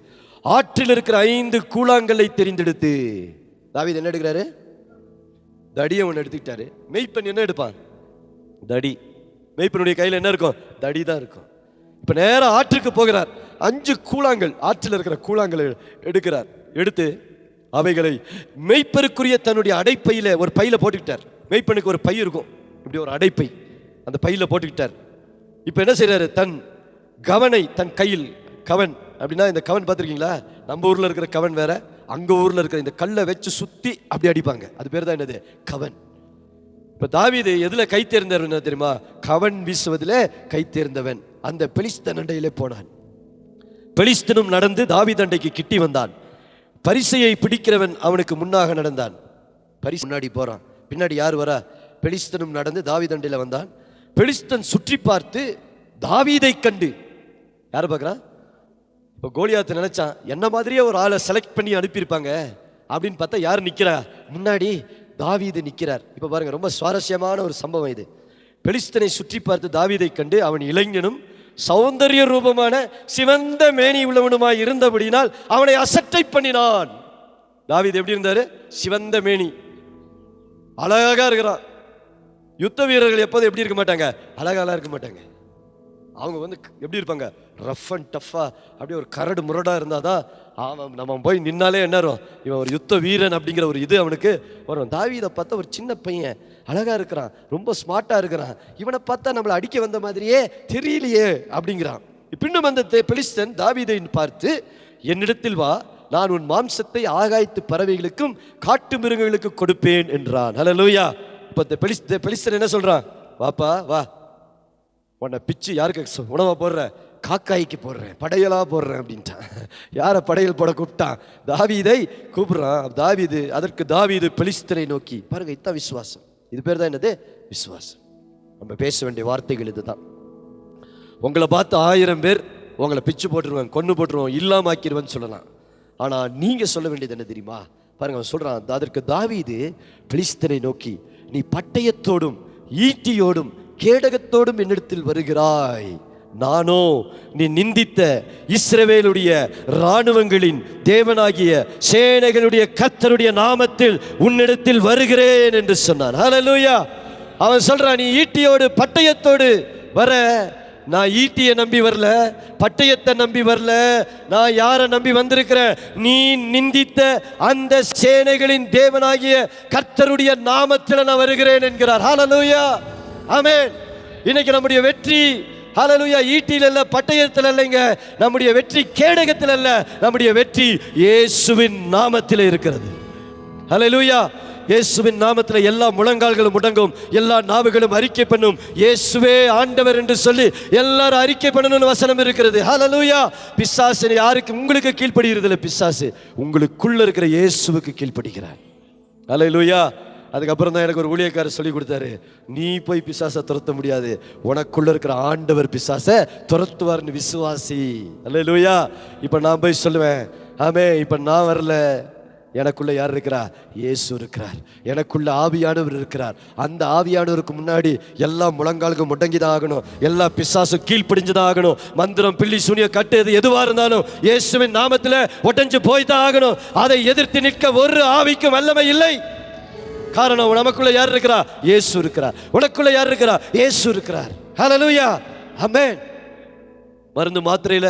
ஆற்றில் இருக்கிற 5 கூழாங்கல்லை தெரிந்தெடுத்து. தாவீது என்ன எடுக்கிறாரு? தடியை ஒன்று எடுத்துக்கிட்டாரு. மெய்ப்பெண் என்ன எடுப்பான்? தடி. மெய்ப்பனுடைய கையில் என்ன இருக்கும்? தடி தான் இருக்கும். இப்ப நேரம் ஆற்றுக்கு போகிறார். 5 கூழாங்கல், ஆற்றில் இருக்கிற கூழாங்கல் எடுக்கிறார். எடுத்து அவைகளை மெய்ப்பருக்குரிய தன்னுடைய அடைப்பையில ஒரு பையில போட்டுக்கிட்டார். மெய்ப்பனுக்கு ஒரு பை இருக்கும், இப்படி ஒரு அடைப்பை, அந்த பையில போட்டுக்கிட்டார். இப்ப என்ன செய்யறாரு? தன் கவனை தன் கையில், கவன் அப்படின்னா இந்த கவன் பார்த்துருக்கீங்களா? நம்ம ஊர்ல இருக்கிற கவன் வேற, அங்க ஊர்ல இருக்கிற இந்த கல்லை வச்சு சுத்தி அப்படி அடிப்பாங்க, அது பேர் தான் என்னது? கவன். இப்ப தாவீது எதுல கை தேர்ந்தவன் தெரியுமா? கவன் வீசுவதிலே கை தேர்ந்தவன். அந்த பெலிஸ்தன் அண்டையிலே போனான். பெலிஸ்தனும் நடந்து தாவீது அண்டைக்கு கிட்டி வந்தான். பரிசையை பிடிக்கிறவன் அவனுக்கு முன்னாக நடந்தான். பரிசு முன்னாடி போறான், பின்னாடி யார் வரா? பெலிஸ்தனும் நடந்து தாவீது அண்டையில வந்தான். பெலிஸ்தன் சுற்றி பார்த்து தாவீதை கண்டு, யாரை பார்க்கறான்? இப்போ கோலியாத்து நினைச்சான், என்ன மாதிரியே ஒரு ஆளை செலக்ட் பண்ணி அனுப்பியிருப்பாங்க அப்படின்னு பார்த்தா யார் நிற்கிறா? முன்னாடி தாவீது நிற்கிறார். இப்போ பாருங்க, ரொம்ப சுவாரஸ்யமான ஒரு சம்பவம் இது. பெலிஸ்தனை சுற்றி பார்த்து தாவீதை கண்டு அவன் இளைஞனும் சௌந்தரிய ரூபமான சிவந்த மேனி உள்ளவனுமாய் இருந்தபடினால் அவனை அசட்டை பண்ணினான். தாவீது எப்படி இருந்தாரு? சிவந்த மேனி, அழகா இருக்கிறான். யுத்த வீரர்கள் எப்போதும் எப்படி இருக்க மாட்டாங்க? அழகாலாம் இருக்க மாட்டாங்க. அவங்க வந்து எப்படி இருப்பாங்க? ரஃப் அண்ட் டஃப்பா, அப்படியே ஒரு கரடு முரடா இருந்தாதான் அவன் நம்ம போய் நின்னாலே என்ன வரும்? இவன் ஒரு யுத்த வீரன் அப்படிங்கிற ஒரு இது அவனுக்கு வரும். தாவீதை பார்த்தா ஒரு சின்ன பையன், அழகா இருக்கிறான், ரொம்ப ஸ்மார்ட்டா இருக்கிறான், இவனை பார்த்தா நம்மளை அடிக்க வந்த மாதிரியே தெரியலையே அப்படிங்கிறான். பின்னும் அந்த பெலிஸ்தன் தாவீதை பார்த்து, என்னிடத்தில் வா, நான் உன் மாம்சத்தை ஆகாயத்து பறவைகளுக்கும் காட்டு மிருகங்களுக்கு கொடுப்பேன் என்றான். ஹல்லேலூயா. இப்போ பெலிஸ்தன் என்ன சொல்றான்? வாப்பா வா, உன்னை பிச்சு யாருக்கு உணவை போடுற? காக்காய்க்கு போடுறேன், படையலா போடுறேன் அப்படின்ட்டான். யாரை படையல் போட கூப்பிட்டான்? தாவீதை கூப்பிடுறான். அதற்கு தாவீது பெலிஸ்தரை நோக்கி, பாருங்க, இதுதான் விசுவாசம். இது பேர் தான் என்னது? விசுவாசம். நம்ம பேச வேண்டிய வார்த்தைகள் இதுதான். உங்களை பார்த்து 1000 பேர் உங்களை பிச்சு போட்டுருவாங்க, கொன்று போட்டுருவோம், இல்லாம ஆக்கிடுவேன்னு சொல்லலாம். ஆனா நீங்க சொல்ல வேண்டியது என்ன தெரியுமா? பாருங்க, அவன் சொல்றான். அதற்கு தாவீது பெலிஸ்தரை நோக்கி, நீ பட்டயத்தோடும் ஈட்டியோடும் கேடகத்தோடும் என்னிடத்தில் வருகிறாய், நானோ நீ நிந்தித்த இஸ்ரவேலுடைய இராணுவங்களின் தேவனாகிய சேனைகளுடைய கர்த்தருடைய நாமத்தில் உன்னிடத்தில் வருகிறேன் என்று சொன்னான். ஹல்லேலூயா. அவன் சொல்றான், நீ ஈட்டியோடு பட்டயத்தோடு வர. நான் ஈட்டியை நம்பி வரல, பட்டயத்தை நம்பி வரல, நான் யாரை நம்பி வந்திருக்கிறேன்? நீ நிந்தித்த அந்த சேனைகளின் தேவனாகிய கர்த்தருடைய நாமத்தில் நான் வருகிறேன் என்கிறார். ஹல்லேலூயா, ஆமென். இன்னைக்கு நம்முடைய வெற்றி, ஹல்லேலூயா, ஈட்டியில் அல்ல, பட்டயத்தில் இல்லைங்க. நம்முடைய வெற்றி கேடகத்தில் அல்ல, நம்முடைய வெற்றி இயேசுவின் நாமத்தில் இருக்கிறது. ஹல்லேலூயா. இயேசுவின் நாமத்தில் எல்லா முழங்கால்களும் முடங்கும், எல்லா நாவுகளும் அறிக்கை பண்ணும், இயேசுவே ஆண்டவர் என்று சொல்லி எல்லாரும் அறிக்கை பண்ணணும்னு வசனம் இருக்கிறது. ஹல்லேலூயா. பிசாசு யாருக்கு? உங்களுக்கு கீழ்ப்படுகிறது இல்லை, பிசாசு உங்களுக்குள்ள இருக்கிற இயேசுவுக்கு கீழ்ப்படுகிறார். ஹல்லேலூயா. அதுக்கப்புறம் தான் எனக்கு ஒரு ஊழியக்காரர் சொல்லி கொடுத்தாரு, நீ போய் பிசாசை துரத்த முடியாது, உனக்குள்ள இருக்கிற ஆண்டவர் பிசாசை துரத்துவார்னு விசுவாசி. ஹல்லேலூயா. இப்போ நான் போய் சொல்லுவேன், ஆமே, இப்போ நான் வரல, எனக்குள்ள யார் இருக்கிறா? இயேசு இருக்கிறார். எனக்குள்ள ஆவியானவர் இருக்கிறார். அந்த ஆவியானவருக்கு முன்னாடி எல்லா முழங்காலுக்கும் முடங்கிதான் ஆகணும், எல்லா பிசாசு கீழ்ப்படிஞ்சுதான் ஆகணும். மந்திரம், பில்லி, சூனிய கட்டுறது எதுவா இருந்தாலும் இயேசுவின் நாமத்தில் ஒட்டஞ்சு போய்தான் ஆகணும். அதை எதிர்த்து நிற்க ஒரு ஆவிக்கும் வல்லமை இல்லை. காரணம், நமக்குள்ள யார் இருக்கிறா? இயேசு இருக்கிறார். உனக்குள்ள யார் இருக்கிறா? இயேசு இருக்கிறார். ஹல்லேலூயா, ஆமென். மருந்து மாத்திரையில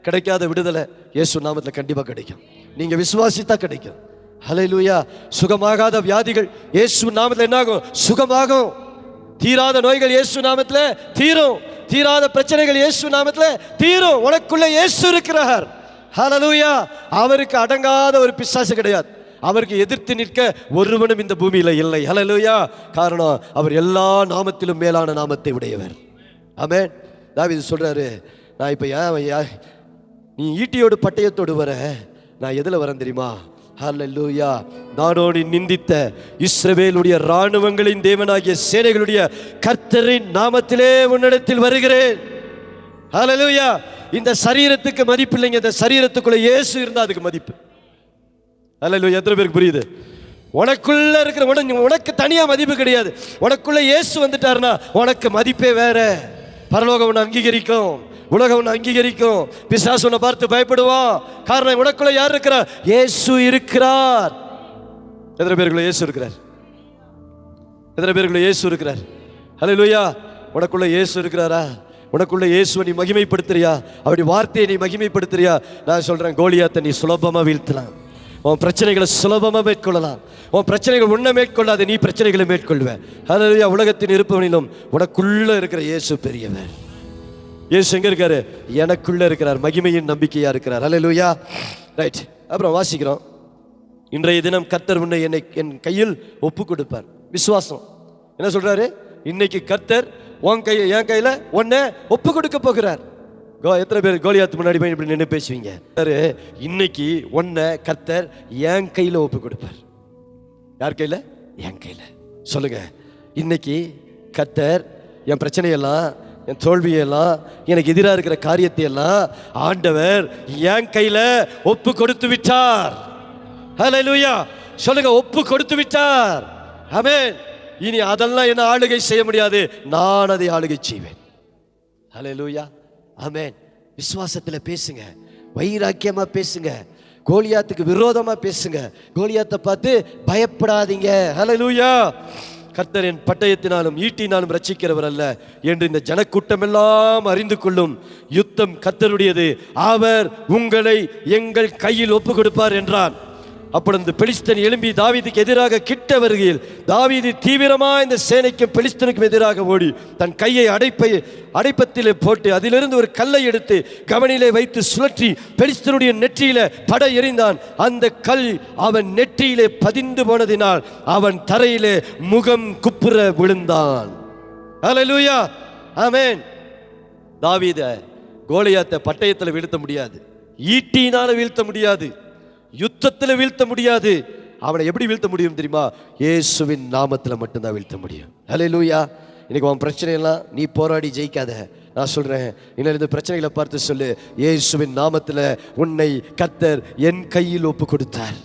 கிடைக்காத விடுதலை இயேசு நாமத்தில் கண்டிப்பா கிடைக்கும். நீங்க விசுவாசித்தா கிடைக்கும். ஹல்லேலூயா. சுகமாகாத வியாதிகள் இயேசு நாமத்தில் என்னாகும்? சுகமாகும். தீராத நோய்கள் இயேசு நாமத்தில் தீரும். தீராத பிரச்சனைகள் இயேசு நாமத்தில் தீரும். உனக்குள்ள இயேசு இருக்கிறார். ஹல்லேலூயா. அவருக்கு அடங்காத ஒரு பிசாசு கிடையாது. அவருக்கு எதிர்த்து நிற்க ஒருவனும் இந்த பூமியில இல்லை. ஹல்லேலூயா. காரணம், அவர் எல்லா நாமத்திலும் மேலான நாமத்தை உடையவர். ஆமென். தாவீது சொல்றாரு, நான் இப்ப நீ ஈட்டியோடு பட்டயத்தோடு வர, நான் எதுல வரேன் தெரியுமா? ஹல்லேலூயா. நானோடு நிந்தித்த இஸ்ரவேலுடைய இராணுவங்களின் தேவனாகிய சேனைகளுடைய கர்த்தரின் நாமத்திலே உன்னிடத்தில் வருகிறேன். ஹல்லேலூயா. இந்த சரீரத்துக்கு மதிப்பு இல்லைங்க, இந்த சரீரத்துக்குள்ள இயேசு இருந்தா அதுக்கு மதிப்பு. ஹல்லேலூயா. எத்தனை பேருக்கு புரியுது? உனக்குள்ள இருக்கிற உனக்கு தனியா மதிப்பு கிடையாது. உனக்குள்ள இயேசு வந்துட்டாருன்னா உனக்கு மதிப்பே வேற. பரலோகம் உன்னை அங்கீகரிக்கும், உலகம் உன்னை அங்கீகரிக்கும், பிசாசு உன்னை பார்த்து பயப்படுவான். காரணம், உனக்குள்ள யார் இருக்கிறார்? இயேசு இருக்கிறார். எத்தனை பேருக்குள்ள இயேசு இருக்கிறார்? எத்தனை பேருக்குள்ள இயேசு இருக்கிறார்? ஹல்லேலூயா. உனக்குள்ள இயேசு இருக்கிறாரா? உனக்குள்ள இயேசுவை நீ மகிமைப்படுத்துறியா? அவருடைய வார்த்தையை நீ மகிமைப்படுத்துறியா? நான் சொல்றேன், கோலியாத்தை நீ சுலபமா வீழ்த்தலாம். உன் பிரச்சனைகளை சுலபமாக மேற்கொள்ளலாம். உன் பிரச்சனைகள் உன்னை மேற்கொள்ளாத, நீ பிரச்சனைகளை மேற்கொள்வேன். ஹல்லேலூயா. உலகத்தின் இருப்பவனிலும் உனக்குள்ள இருக்கிற இயேசு பெரியவர். இயேசு எங்க இருக்காரு? எனக்குள்ள இருக்கிறார். மகிமையின் நம்பிக்கையா இருக்கிறார். ஹல்லேலூயா. ரைட். அப்புறம் வாசிக்கிறோம், இன்றைய தினம் கர்த்தர் உன்னை என் கையில் ஒப்பு கொடுப்பார். விசுவாசம் என்ன சொல்றாரு? இன்னைக்கு கர்த்தர் என் கையில உன்னை ஒப்பு கொடுக்க போகிறார். எத்தனை பேர் கோலியாத்து முன்னாடி போய் இப்படி நின்று பேசுவீங்க? இன்னைக்கு உன்னை கர்த்தர் என் கையில ஒப்பு கொடுப்பார். யார் கையில? என் கையில. சொல்லுங்க, இன்னைக்கு கர்த்தர் என் பிரச்சனையெல்லாம், என் தோல்வியெல்லாம், எனக்கு எதிராக இருக்கிற காரியத்தை எல்லாம் ஆண்டவர் என் கையில ஒப்பு கொடுத்து விட்டார். ஹல்லேலூயா. சொல்லுங்க, ஒப்பு கொடுத்து விட்டார். ஆமென். இனி அதெல்லாம் என்ன ஆளுகை செய்ய முடியாது, நான் அதை ஆளுகை செய்வேன். ஹல்லேலூயா. ஆமென். விசுவாசத்துல பேசுங்க, வைராக்கியமா பேசுங்க, கோலியாத்துக்கு விரோதமா பேசுங்க. கோலியாத்தை பார்த்து பயப்படாதீங்க. ஹல்லேலூயா. கர்த்தர் என் பட்டயத்தினாலும் ஈட்டினாலும் ரட்சிக்கிறவர் அல்ல என்று இந்த ஜனக்கூட்டம் எல்லாம் அறிந்து கொள்ளும். யுத்தம் கர்த்தருடையது, அவர் உங்களை எங்கள் கையில் ஒப்பு கொடுப்பார் என்றான். அப்பொழுது பெலிஸ்தன் எழும்பி தாவீதுக்கு எதிராக கிட்ட வருகையில் தாவீது தீவிரமா இந்த சேனைக்கும் பெலிஸ்தனுக்கும் எதிராக ஓடி தன் கையை அடைப்பத்திலே போட்டு அதிலிருந்து ஒரு கல்லை எடுத்து கவனிலே வைத்து சுழற்றி பெலிஸ்தனுடைய நெற்றியில பட எறிந்தான். அந்த கல் அவன் நெற்றியிலே பதிந்து போனதினால் அவன் தரையிலே முகம் குப்புற விழுந்தான். ஹல்லேலூயா. ஆமென். தாவீத கோலியாத்தை பட்டயத்தில் வீழ்த்த முடியாது, ஈட்டினால வீழ்த்த முடியாது, யுத்தத்தில் வீழ்த்த முடியாது. அவனை எப்படி வீழ்த்த முடியும் தெரியுமா? இயேசுவின் நாமத்தில் மட்டும்தான் வீழ்த்த முடியும். ஹல்லேலூயா. இன்னைக்கு உன் பிரச்சனையெல்லாம் நீ போராடி ஜெயிக்காத. நான் சொல்றேன், இன்னும் இந்த பிரச்சனைகளை பார்த்து சொல்லு, இயேசுவின் நாமத்தில் உன்னை கர்த்தர் என் கையில் ஒப்பு கொடுத்தார்.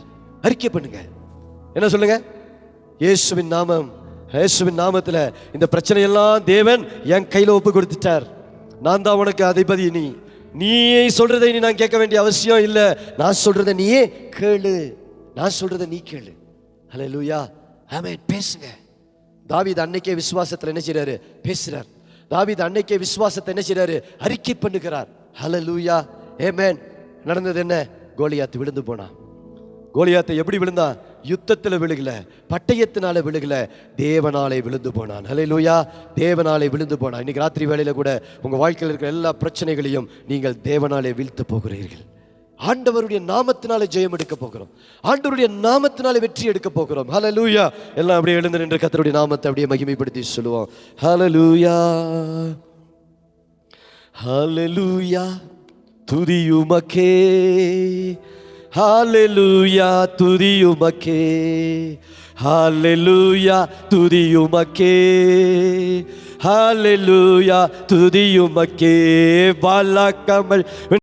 அறிக்கை பண்ணுங்க. என்ன சொல்லுங்க? இயேசுவின் நாமம், இயேசுவின் நாமத்தில் இந்த பிரச்சனையெல்லாம் தேவன் என் கையில் ஒப்பு கொடுத்துட்டார். நான் தான் உனக்கு அதிபதி. நீயே சொல்றதை நான் கேட்க வேண்டிய அவசியம் இல்லை. நான் சொல்றதை நீயே கேளு, நான் சொல்றதை நீ கேளு. ஹல்லேலூயா. ஆமென். பேசுங்க. தாவீது அன்னைக்கே விசுவாசத்தில் என்ன செய்றாரு? பேசுறார். தாவீது அன்னைக்கே விசுவாசத்தை என்ன செய்றாரு? அறிக்கை பண்ணுகிறார். ஹல்லேலூயா. ஆமென். நடந்தது என்ன? கோலியாத் விழுந்து போனான். கோலியாத்தை எப்படி விழுந்தான்? யுத்தத்தில் விழுகல, பட்டயத்தினால விழுகல, தேவனாலே விழுந்து போனான். ஹல்லேலூயா. தேவனாலே விழுந்து போனான். இன்னைக்கு ராத்திரி வேளையில கூட உங்க வாழ்க்கையில் இருக்கிற எல்லா பிரச்சனைகளையும் நீங்கள் தேவனாலே வீழ்த்த போகிறீர்கள். ஆண்டவருடைய நாமத்தினாலே ஜெயம் எடுக்க போகிறோம். ஆண்டவருடைய நாமத்தினாலே வெற்றி எடுக்க போகிறோம். ஹல்லேலூயா. எல்லாம் அப்படியே எழுந்து நின்று கர்த்தருடைய நாமத்தை அப்படியே மகிமைப்படுத்தி சொல்லுவோம். ஹல்லேலூயா. ஹல்லேலூயா. துதியுமக்கே, ஹல்லேலூயா. துதியுமக்கே, ஹல்லேலூயா. துதியுமக்கே, ஹல்லேலூயா. துதியுமக்கே. வாலாக்காமல்